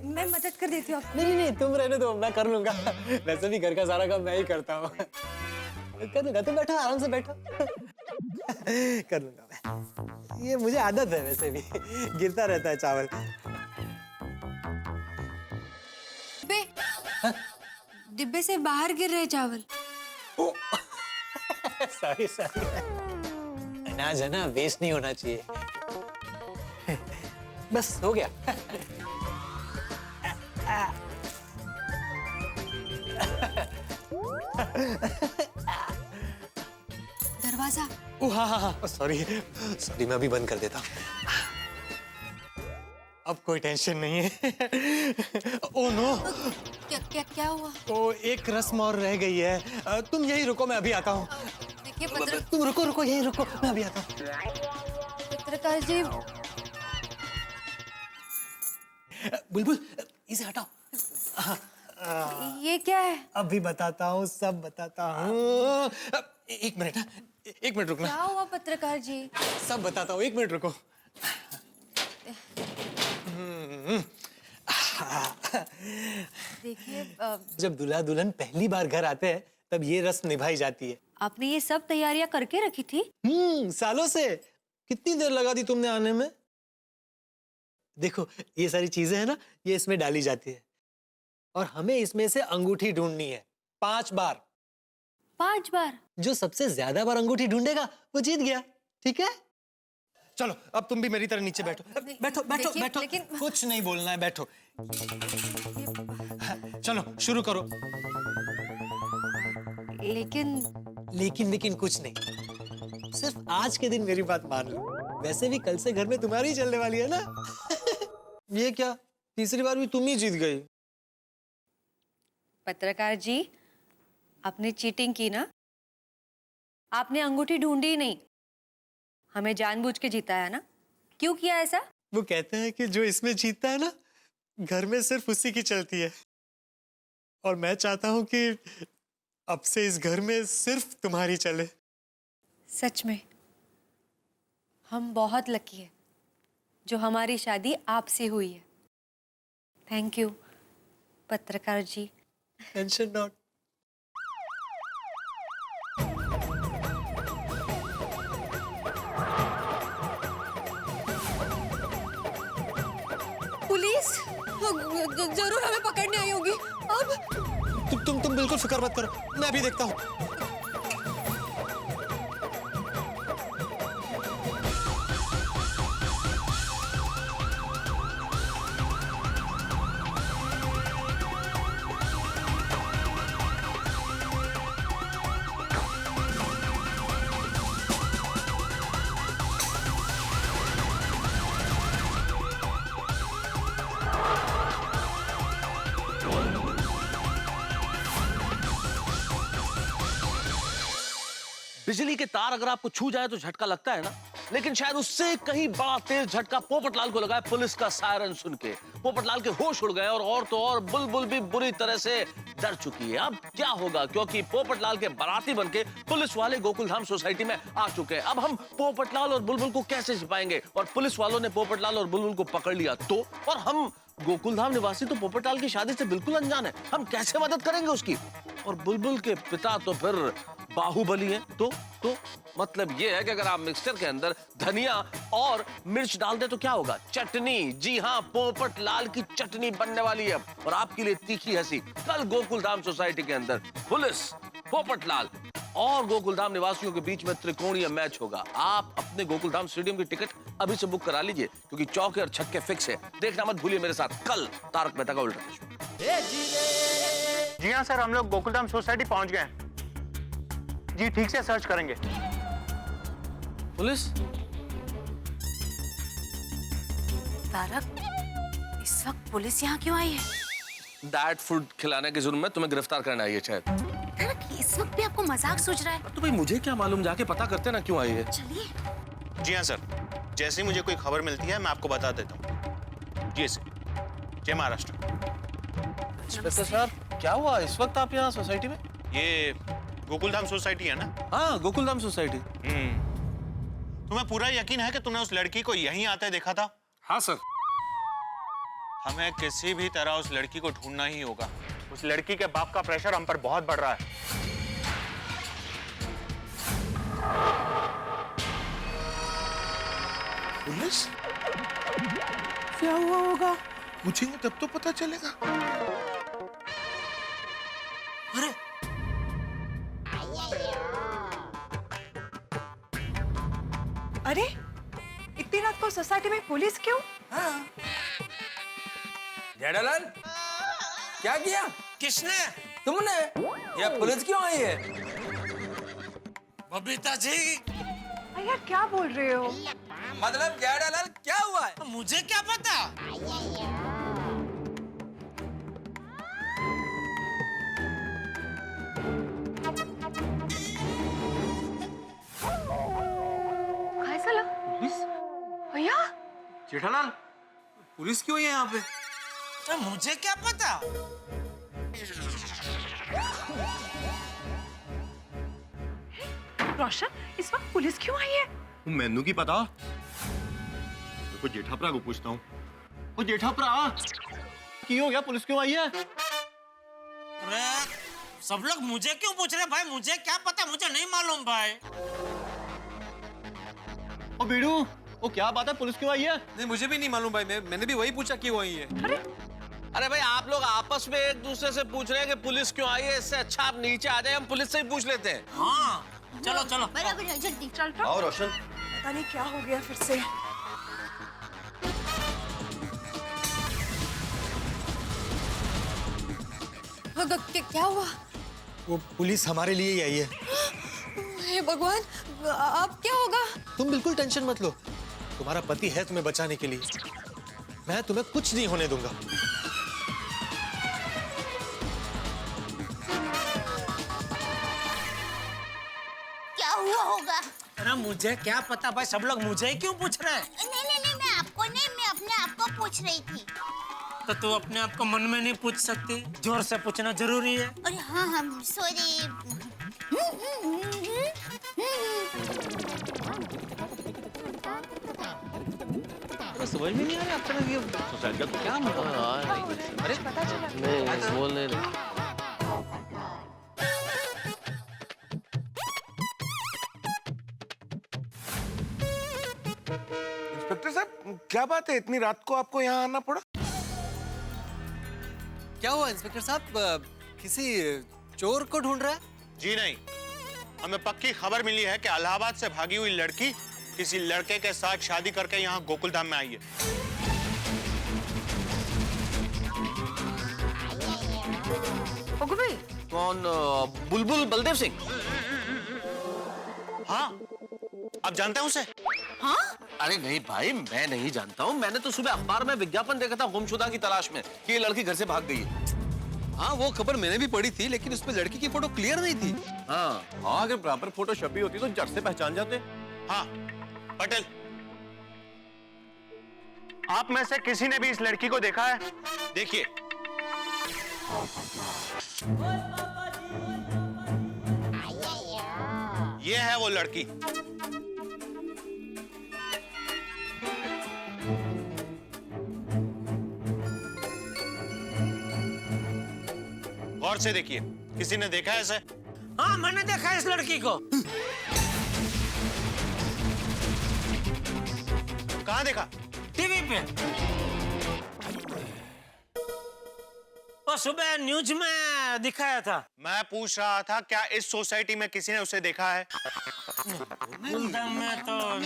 मैं मदद कर देती हूँ आपको। नहीं, तुम रहने दो, मैं कर लूंगा। वैसे भी घर का सारा काम मैं ही करता हूँ। कर लूंगा, तुम बैठो, आराम से बैठो। कर लूंगा मैं, ये मुझे आदत है, वैसे भी गिरता रहता है चावल। डिब्बे से बाहर गिर रहे चावल। सॉरी अनाज है ना, वेस्ट नहीं होना चाहिए। बस हो गया। दरवाजा। हाँ, सॉरी मैं अभी बंद कर देता हूँ। अब कोई टेंशन नहीं है। ओह नो, क्या हुआ? तो एक रस्म और रह गई है। तुम यहीं रुको, मैं अभी आता हूँ। देखिए तुम रुको यहीं रुको, मैं अभी आता हूँ। पत्रकार जी। बुलबुल इसे हटाओ। ये क्या है? अभी बताता हूँ, सब बताता हूँ। 1 मिनट रुकना। क्या हुआ पत्रकार जी? सब बताता हूँ, 1 मिनट रुको। देखिए, जब दूल्हा दुल्हन पहली बार घर आते हैं, तब ये रस्म निभाई जाती है। आपने ये सब तैयारियां करके रखी थी? सालों से। कितनी देर लगा दी तुमने आने में? देखो ये सारी चीजें हैं ना, ये इसमें डाली जाती है। और हमें इसमें से अंगूठी ढूंढनी है 5 बार। 5 बार? जो सबसे ज्यादा बार अंगूठी ढूंढेगा वो जीत गया, ठीक है? चलो अब तुम भी मेरी तरह नीचे बैठो। बैठो बैठो बैठो, कुछ नहीं बोलना है, बैठो। चलो शुरू करो। लेकिन कुछ नहीं, सिर्फ आज के दिन मेरी बात मान लो। वैसे भी कल से घर में तुम्हारी ही चलने वाली है ना। ये क्या, तीसरी बार भी तुम ही जीत गई। पत्रकार जी, आपने चीटिंग की ना? आपने अंगूठी ढूंढी ही नहीं, हमें जानबूझ के जीता है ना? क्यों किया ऐसा? वो कहते हैं कि जो इसमें जीतता है ना, घर में सिर्फ उसी की चलती है। और मैं चाहता हूं कि अब से इस घर में सिर्फ तुम्हारी चले। सच में हम बहुत लकी है जो हमारी शादी आपसे हुई है। थैंक यू पत्रकार जी। Tension not. पुलिस जरूर हमें पकड़ने आई होगी। अब तुम बिल्कुल फिक्र मत करो, मैं अभी देखता हूँ। बिजली के तार अगर आपको छू जाए तो झटका लगता है ना, लेकिन शायद उससे कहीं बड़ा तेज झटका पोपटलाल को लगा है पुलिस का सायरन सुन के। पोपटलाल के होश उड़ गए और तो और बुलबुल भी बुरी तरह से डर चुकी है। अब क्या होगा, क्योंकि पोपटलाल के बाराती बनके पुलिस वाले गोकुलधाम सोसाइटी में आ चुके हैं। अब हम पोपटलाल और बुलबुल को कैसे छिपाएंगे? और पुलिस वालों ने पोपटलाल और बुलबुल को पकड़ लिया तो, और हम गोकुलधाम निवासी तो पोपटलाल की शादी से बिल्कुल अनजान है, हम कैसे मदद करेंगे उसकी? और बुलबुल के पिता तो फिर बाहुबली है। तो मतलब ये है कि अगर आप मिक्सचर के अंदर धनिया और मिर्च डाल दे तो क्या होगा? चटनी। जी हाँ, पोपटलाल की चटनी बनने वाली है। और आपके लिए तीखी हंसी, कल गोकुलधाम सोसाइटी के अंदर पुलिस, पोपटलाल और गोकुलधाम निवासियों के बीच में त्रिकोणीय मैच होगा। आप अपने गोकुलधाम स्टेडियम की टिकट अभी से बुक करा लीजिए, क्योंकि चौके और छक्के फिक्स है। देखना मत भूलिए मेरे साथ कल तारक मेहता का उल्टा चश्मा। जी हाँ सर, हम लोग गोकुलधाम सोसाइटी पहुंच गए। जी ठीक से सर्च करेंगे। पुलिस? तारक, इस वक्त पुलिस यहाँ क्यों आई है? दैट फूड खिलाने के जुर्म में तुम्हें गिरफ्तार करना आई है शायद। तारक, इस वक्त भी आपको मजाक सूझ रहा है? तो भाई मुझे क्या मालूम, जाके पता करते ना क्यों आई है। चलिए। जी हाँ सर, जैसे ही मुझे कोई खबर मिलती है मैं आपको बता देता हूँ। जी सर, जय महाराष्ट्र। इंस्पेक्टर साहब, क्या हुआ इस वक्त आप यहाँ सोसाइटी में? ये गोकुलधाम सोसाइटी है ना? हाँ, गोकुलधाम सोसाइटी। तुम्हें पूरा यकीन है कि तुमने उस लड़की को यहीं आते देखा था? हाँ सर। हमें किसी भी तरह उस लड़की को ढूंढना ही होगा। उस लड़की के बाप का प्रेशर हम पर बहुत बढ़ रहा है। पुलिस? क्या हुआ होगा? पूछेंगे तब तो पता चलेगा। अरे अरे इतनी रात को सोसाइटी में पुलिस क्यों? जेठालाल, क्या किया? किसने? तुमने? या पुलिस क्यों आई है? बबीता जी। यार क्या बोल रहे हो? मतलब जेठालाल क्या हुआ है? मुझे क्या पता? भैया जेठालाल, पुलिस क्यों है यहाँ पे? तो मुझे क्या पता? रोशन, इस वक्त पुलिस क्यों आई है? मैनू की पता। देखो जेठाप्रा को पूछता हूँ। ओ जेठाप्रा, क्यों हो गया? पुलिस क्यों आई है? अरे सब लोग मुझे क्यों पूछ रहे भाई? मुझे क्या पता, मुझे नहीं मालूम भाई। ओ बीड़ू, वो क्या बात है? पुलिस क्यों आई है? नहीं मुझे भी नहीं मालूम भाई, मैंने भी वही पूछा क्यों आई है। अरे भाई आप लोग आपस में एक दूसरे से पूछ रहे हैं कि पुलिस क्यों आई है, इससे अच्छा आप नीचे आ जाए, हम पुलिस से ही पूछ लेते हैं। हाँ चलो चलो बराबर है, जल्दी चल। आओ रोशन। पता नहीं क्या हो गया फिर से। क्या हुआ? वो पुलिस हमारे लिए ही आई है। हे भगवान, अब क्या होगा? तुम बिल्कुल टेंशन मत लो, तुम्हारा पति है तुम्हें बचाने के लिए। मैं तुम्हें कुछ नहीं होने दूंगा। क्या हुआ होगा? अरे मुझे क्या पता भाई, सब लोग मुझे ही क्यों पूछ रहे हैं? नहीं, मैं आपको नहीं, मैं अपने आप को पूछ रही थी। तो तू अपने आप को मन में नहीं पूछ सकती, जोर से पूछना जरूरी है। अरे हाँ, सॉरी। समझ में नहीं आ रहा आपका ये सोसाइटी का क्या मतलब? अरे नहीं बोल नहीं रहे। इंस्पेक्टर साहब, क्या बात है इतनी रात को आपको यहाँ आना पड़ा? क्या हुआ इंस्पेक्टर साहब, किसी चोर को ढूंढ रहा है? जी नहीं, हमें पक्की खबर मिली है कि इलाहाबाद से भागी हुई लड़की किसी लड़के के साथ शादी करके यहाँ गोकुलधाम में आई है। कौन? बुलबुल बलदेव सिंह? हाँ, आप जानते हैं उसे? हाँ? अरे नहीं भाई, मैं नहीं जानता हूँ। मैंने तो सुबह अखबार में विज्ञापन देखा था गुमशुदा की तलाश में कि ये लड़की घर से भाग गई है। हाँ, वो खबर मैंने भी पढ़ी थी, लेकिन उसमें लड़की की फोटो क्लियर नहीं थी। हाँ, अगर बराबर फोटो छपी होती तो झट से पहचान जाते। हाँ, पटेल, आप में से किसी ने भी इस लड़की को देखा है? देखिए, ये है वो लड़की। गौर से देखिए, किसी ने देखा है इसे? हाँ, मैंने देखा है इस लड़की को। कहाँ देखा? टीवी पे। वो सुबह न्यूज में दिखाया था। मैं पूछ रहा था क्या इस सोसाइटी में किसी ने उसे देखा है? में तो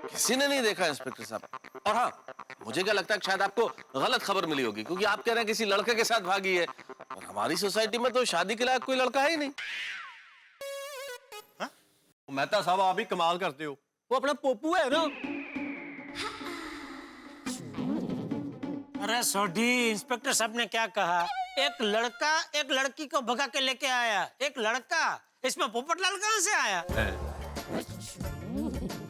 किसी ने नहीं देखा इंस्पेक्टर साहब। और हाँ, मुझे क्या लगता है शायद आपको गलत खबर मिली होगी, क्योंकि आप कह रहे हैं किसी लड़के के साथ भागी है, और हमारी सोसाइटी में तो शादी के लायक कोई लड़का है ही नहीं। मेहता साहब, आप ही कमाल करते हो। वो अपना पोपू है ना। अरे सोडी, इंस्पेक्टर साहब ने क्या कहा? एक लड़का एक लड़की को भगा के लेके आया। एक लड़का, इसमें पोपटलाल कहाँ से आया?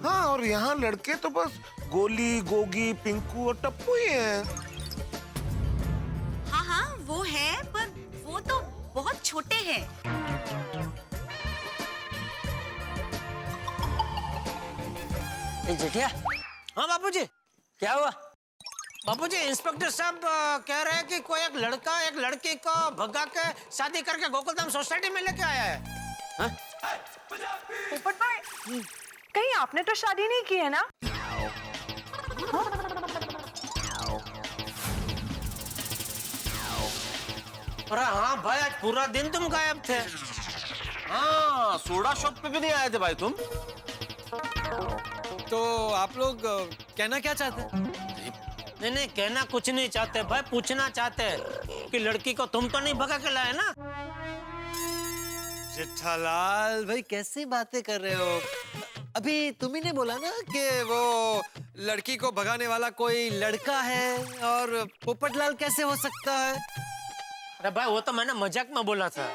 हाँ, और यहाँ लड़के तो बस गोली, गोगी, पिंकू और टप्पू ही हैं। हाँ, वो है, पर वो तो बहुत छोटे हैं। जेठिया। हाँ बापूजी, क्या हुआ? बापूजी, इंस्पेक्टर साहब कह रहे हैं कि कोई एक लड़का एक लड़की को भगा के शादी करके गोकुलधाम सोसाइटी में लेके आया है। पोपट भाई, कहीं आपने तो शादी नहीं की है ना? अरे हाँ भाई, आज पूरा दिन तुम गायब थे। हाँ, सोडा शॉप पे भी नहीं आए थे भाई तुम। तो आप लोग कहना क्या चाहते हैं? नहीं, कहना कुछ नहीं चाहते भाई, पूछना चाहते हैं कि लड़की को तुम तो नहीं भगा के लाए ना? जेठालाल भाई, कैसी बातें कर रहे हो? अभी तुम ही ने बोला ना कि वो लड़की को भगाने वाला कोई लड़का है, और पोपटलाल कैसे हो सकता है? अरे भाई, वो तो मैंने मजाक में बोला था।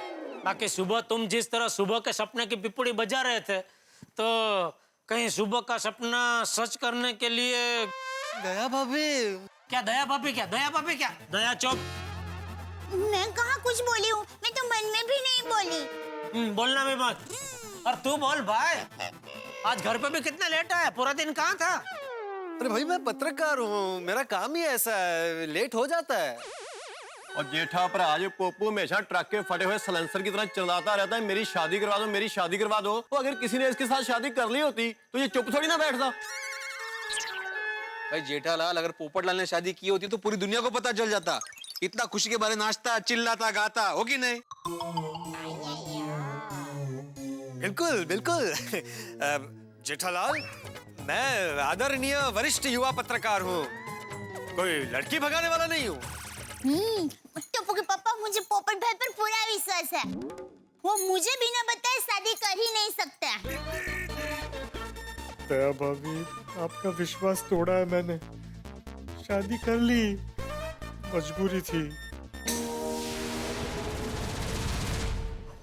बाकी सुबह तुम जिस तरह सुबह के सपने की पिपुड़ी बजा रहे थे, तो कहीं सुबह का सपना सच करने के लिए दया भाभी। क्या दया भाभी? क्या दया भाभी? क्या दया चौप? मैं कहाँ कुछ बोली हूँ? मैं तो मन में भी नहीं बोली। बोलना भी मत। और तू बोल भाई, आज घर पे भी कितना लेट आया? पूरा दिन कहाँ था? अरे भाई, मैं पत्रकार हूँ, मेरा काम ही ऐसा है, लेट हो जाता है। और जेठा पर आज पोपू हमेशा ट्रक के फटे हुए सलेंसर की तरह चिल्लाता रहता है, मेरी शादी करवा दो, मेरी शादी करवा दो। तो अगर किसी ने इसके साथ शादी कर ली होती तो ये चुप थोड़ी ना बैठता। भाई जेठालाल, अगर पोपटलाल ने शादी की होती तो पूरी दुनिया को पता चल जाता। इतना खुशी के बारे नाचता, चिल्लाता, गाता, हो कि नहीं? बिल्कुल बिल्कुल। जेठालाल, मैं आदरणीय वरिष्ठ युवा पत्रकार हूँ, कोई लड़की भगाने वाला नहीं हूँ। टप्पू के पापा, मुझे पोपट भाई पर पूरा विश्वास है। वो मुझे बिना बताए शादी कर ही नहीं सकता। दया भाभी, आपका विश्वास तोड़ा है मैंने। शादी कर ली, मजबूरी थी।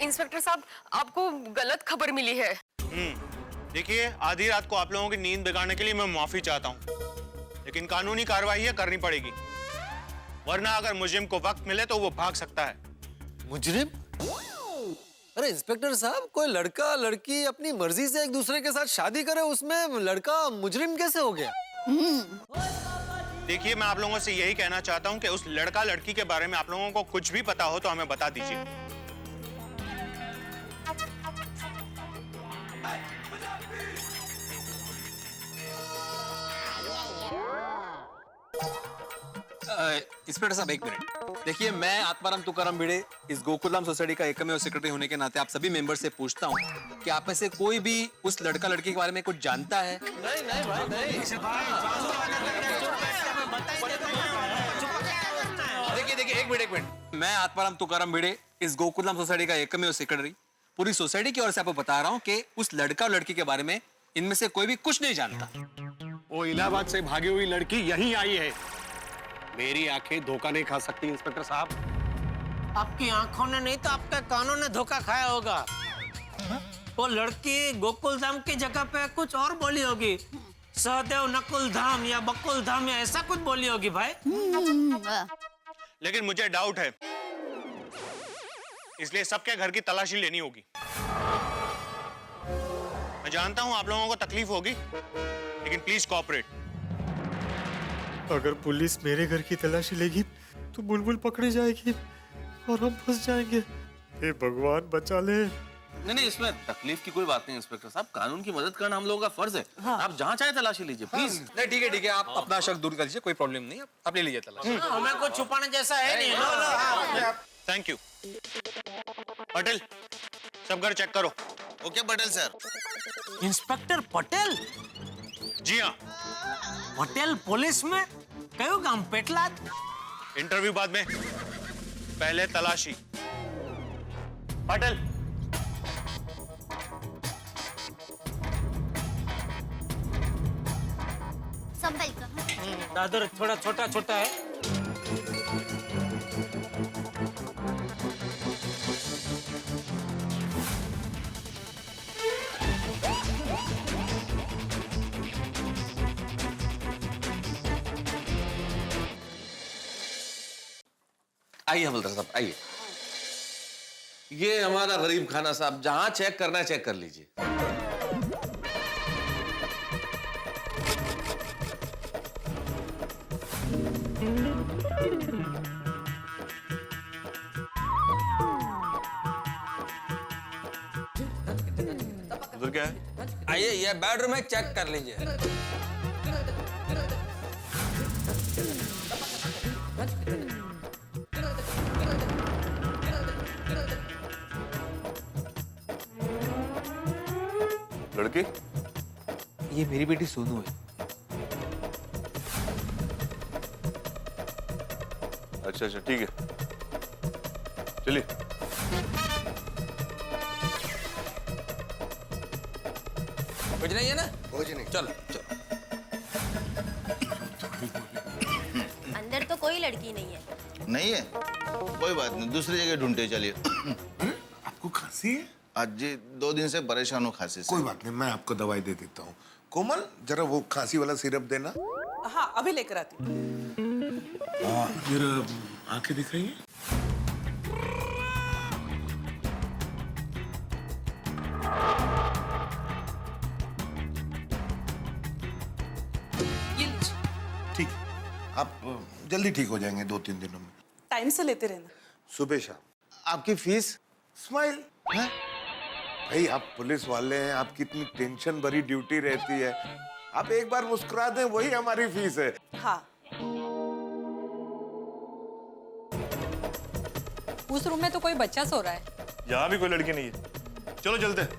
इंस्पेक्टर साहब, आपको गलत खबर मिली है। देखिए, आधी रात को आप लोगों की नींद बिगाड़ने के लिए मैं माफी चाहता हूँ, लेकिन कानूनी कार्रवाई है, करनी पड़ेगी, वरना अगर मुजरिम को वक्त मिले तो वो भाग सकता है। मुजरिम? अरे इंस्पेक्टर साहब, कोई लड़का लड़की अपनी मर्जी से एक दूसरे के साथ शादी करे, उसमें लड़का मुजरिम कैसे हो गया? देखिए, मैं आप लोगों से यही कहना चाहता हूँ कि उस लड़का लड़की के बारे में आप लोगों को कुछ भी पता हो तो हमें बता दीजिए। इंस्पेक्टर साहब, एक मिनट। देखिए, मैं आत्माराम तुकाराम भिड़े, इस गोकुलधाम सोसाइटी का एकमेव सेक्रेटरी होने के नाते आप सभी मेंबर से पूछता हूँ कि आप में से कोई भी उस लड़का लड़की के बारे में कुछ जानता है? नहीं नहीं भाई, नहीं। देखिए, एक मिनट। मैं आत्माराम तुकाराम भिड़े, इस गोकुलधाम सोसाइटी का एकमेव सेक्रेटरी, पूरी सोसाइटी की ओर से आपको बता रहा हूँ कि उस लड़का और लड़की के बारे में इनमें से कोई भी कुछ नहीं जानता। वो इलाहाबाद से भागी हुई लड़की यहीं आई है। मेरी आंखें धोखा नहीं खा सकती इंस्पेक्टर साहब। आपकी आंखों ने नहीं तो आपके कानों ने धोखा खाया होगा। वो लड़की गोकुलधाम की जगह पे कुछ और बोली होगी, सहदेव नकुल धाम या बकुल धाम या ऐसा कुछ बोली होगी भाई। लेकिन मुझे डाउट है, इसलिए सबके घर की तलाशी लेनी होगी। मैं जानता हूं आप लोगों को तकलीफ होगी, लेकिन प्लीज कोऑपरेट। अगर पुलिस मेरे घर की तलाशी लेगी तो बुलबुल पकड़ी जाएगी और हम फंस जाएंगे। हे भगवान, बचा ले। नहीं, इसमें तकलीफ की कोई बात नहीं इंस्पेक्टर साहब, कानून की मदद करना हम लोगों का फर्ज है। हाँ। आप जहाँ चाहे तलाशी लीजिए, प्लीज। नहीं, ठीक है, आप अपना शक दूर कर लीजिए, कोई प्रॉब्लम नहीं है, आप ले लीजिए तलाशी। हमें कुछ छुपाने जैसा है नहीं। Thank you. पटेल, सब घर चेक करो। Okay Patel sir. Inspector Patel? जी हाँ। पटेल पुलिस में क्यों काम पेटलात? इंटरव्यू बाद में, पहले तलाशी। पटेल। संभल कर। दादर थोड़ा छोटा छोटा है। आइए हवलदार साहब, आइए। ये हमारा गरीब खाना साहब, जहां चेक करना है चेक कर लीजिए। उधर क्या है? आइए, ये बेडरूम है, चेक कर लीजिए। लड़की? ये मेरी बेटी सोनू है। अच्छा, ठीक है, चलिए। कुछ नहीं है ना? कुछ नहीं। चलो। अंदर तो कोई लड़की नहीं है। नहीं है, कोई बात नहीं, दूसरी जगह ढूंढते चलिए। आपको खांसी है? आज जी 2 दिन से परेशान हूँ खांसी से। कोई बात नहीं, मैं आपको दवाई दे देता हूँ। कोमल, जरा वो खांसी वाला सिरप देना। हाँ, अभी लेकर आती हूँ। जरा आंखें दिख रही हैं? ठीक, आप जल्दी ठीक हो जाएंगे 2-3 दिनों में। टाइम से लेते रहना। सुबह शाम। आपकी फीस? स्माइल। भाई, आप पुलिस वाले हैं, आपकी इतनी टेंशन भरी ड्यूटी रहती है, आप एक बार मुस्कुरा दें, वही हमारी फीस है। हाँ। उस रूम में तो कोई बच्चा सो रहा है। यहाँ भी कोई लड़की नहीं है। चलो चलते हैं।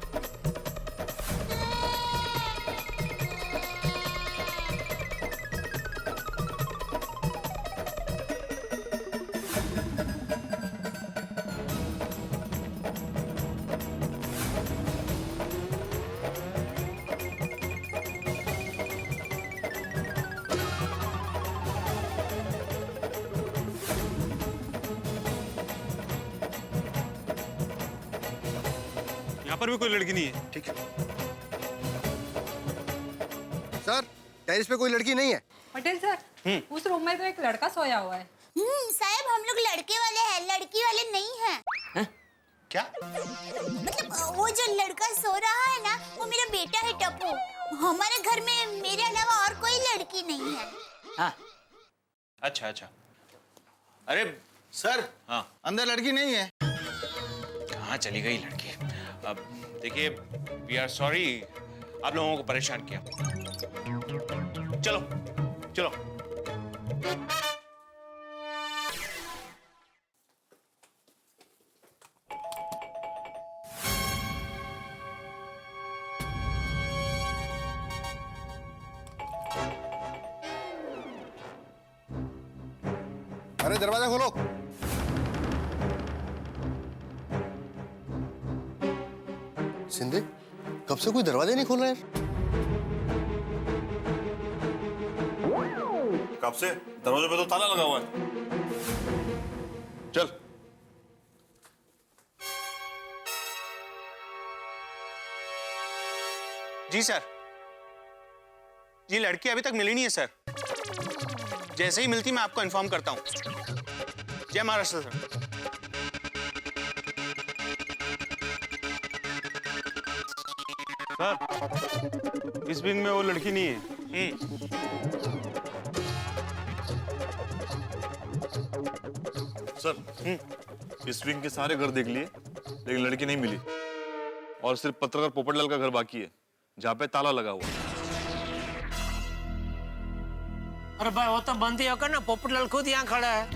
यहाँ पर भी कोई लड़की नहीं है। ठीक है सर, टेरिस पे कोई लड़की नहीं है। पटेल सर, उस रूम में तो एक लड़का सोया हुआ है। साहब हम लोग लड़के वाले हैं, लड़की वाले नहीं हैं। क्या? मतलब वो जो लड़का सो रहा है ना, वो मेरा बेटा है टप्पू। हमारे घर में मेरे अलावा और कोई लड़की नहीं है। हाँ। अच्छा अच्छा। अरे सर, हाँ, अंदर लड़की नहीं है। कहाँ चली गई लड़की? अब देखिए, वी आर सॉरी आप लोगों को परेशान किया। चलो चलो। अरे दरवाजा खोलो। सिंधे, कब से कोई दरवाजा नहीं खोल रहा है? कब से? दरवाजे पे तो ताला लगा हुआ है। चल। जी सर, ये लड़की अभी तक मिली नहीं है सर। जैसे ही मिलती मैं आपको इन्फॉर्म करता हूँ। जय महाराष्ट्र सर। सर, इस विंग में वो लड़की नहीं है। सर, इस विंग के सारे घर देख लिए, लेकिन लड़की नहीं मिली। और सिर्फ पत्रकार पोपटलाल का घर बाकी है, जहाँ पे ताला लगा हुआ। अरे भाई वो तो बंद ही होकर ना, पोपटलाल खुद यहाँ खड़ा है।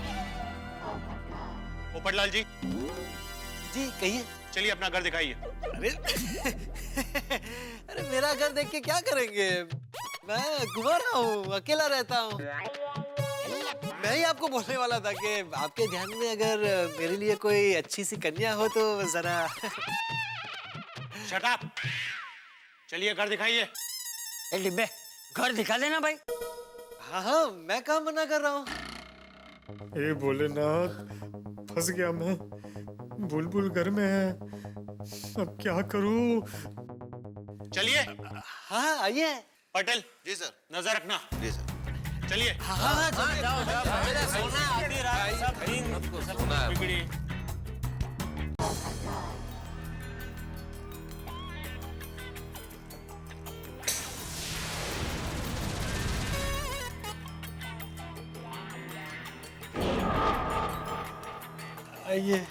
पोपटलाल जी, जी कहिए। चलिए अपना घर दिखाइए। अरे अरे मेरा घर देख के क्या करेंगे? मैं कुंवारा हूँ, अकेला रहता हूँ। मैं ही आपको बोलने वाला था कि आपके ध्यान में अगर मेरे लिए कोई अच्छी सी कन्या हो तो जरा। Shut up. चलिए घर दिखाइए। ए डिब्बे, घर दिखा देना भाई। हाँ हाँ, मैं कहाँ मना कर रहा हूँ। ए भोलेनाथ, फंस गया मैं। बुलबुल घर में है, अब क्या करूं? चलिए। हाँ आइए। पटेल जी सर। नजर रखना। जी सर। चलिए। हाँ हाँ जाओ जाओ। सोना आधी रात सब दिन सब बिगड़ी। आइए।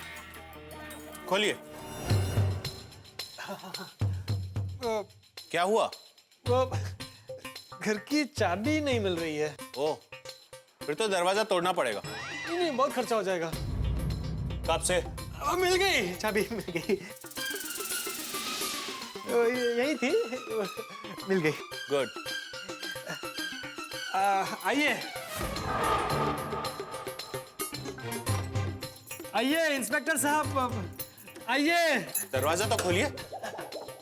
खोलिए। क्या हुआ? वो घर की चाबी नहीं मिल रही है। ओ, फिर तो दरवाजा तोड़ना पड़ेगा। नहीं नहीं, बहुत खर्चा हो जाएगा। कब से? मिल गई, चाबी मिल गई। यही थी, मिल गई। गुड। आइए आइए इंस्पेक्टर साहब, आइए। दरवाजा तो खोलिए।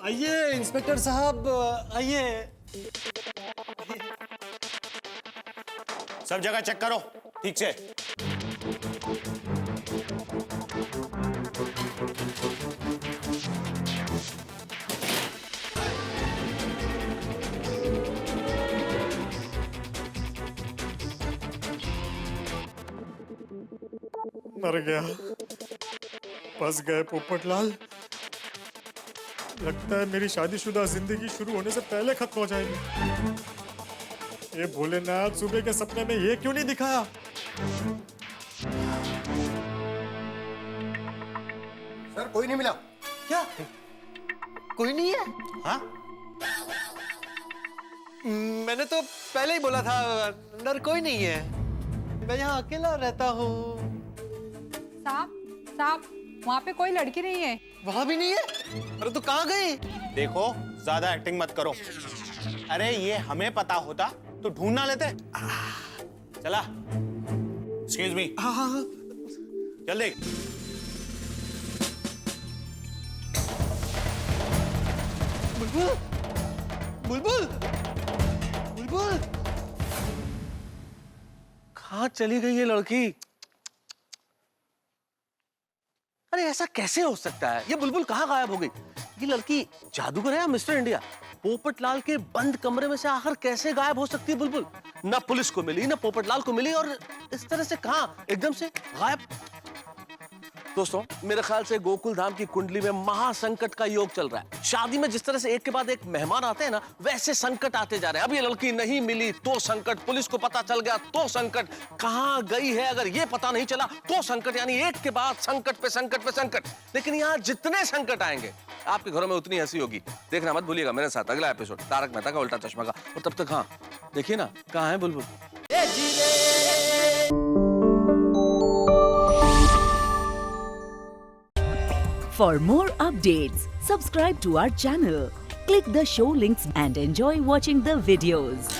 आइए इंस्पेक्टर साहब, आइए। सब जगह चेक करो ठीक से। मर गया, फंस गए पोपटलाल। लगता है मेरी शादीशुदा जिंदगी शुरू होने से पहले खत्म हो जाएगी। ये भोलेनाथ, सुबह के सपने में ये क्यों नहीं दिखाया? सर कोई नहीं मिला। क्या? कोई नहीं है? हाँ? मैंने तो पहले ही बोला था अंदर कोई नहीं है, मैं यहाँ अकेला रहता हूँ। साहब वहाँ पे कोई लड़की नहीं है। वहाँ भी नहीं है? अरे तो कहाँ गई? देखो ज्यादा एक्टिंग मत करो। अरे ये हमें पता होता तो ढूंढ ना लेते। चला, एक्सक्यूज मी। हाँ। जल्दी। बुलबुल, बुलबुल, बुलबुल, कहाँ चली गई ये लड़की? अरे ऐसा कैसे हो सकता है? ये बुलबुल कहाँ गायब हो गई? ये लड़की जादूगर है या मिस्टर इंडिया? पोपटलाल के बंद कमरे में से आखिर कैसे गायब हो सकती है बुलबुल? ना पुलिस को मिली, ना पोपटलाल को मिली, और इस तरह से कहाँ एकदम से गायब? दोस्तों, मेरे ख्याल से गोकुल धाम की कुंडली में महासंकट का योग चल रहा है। शादी में जिस तरह से एक के बाद एक मेहमान आते हैं ना, वैसे संकट आते जा रहे हैं। अब ये लड़की नहीं मिली तो संकट, पुलिस को पता चल गया तो संकट, कहाँ गई है अगर ये पता नहीं चला तो संकट, यानी एक के बाद संकट पे संकट पे संकट। लेकिन यहाँ जितने संकट आएंगे आपके घरों में उतनी हंसी होगी। देखना मत भूलिएगा मेरे साथ अगला एपिसोड तारक मेहता का उल्टा चश्मा का। और तब तक हाँ देखिए ना, कहाँ है बुलबुल? For more updates, subscribe to our channel, click the show links and enjoy watching the videos.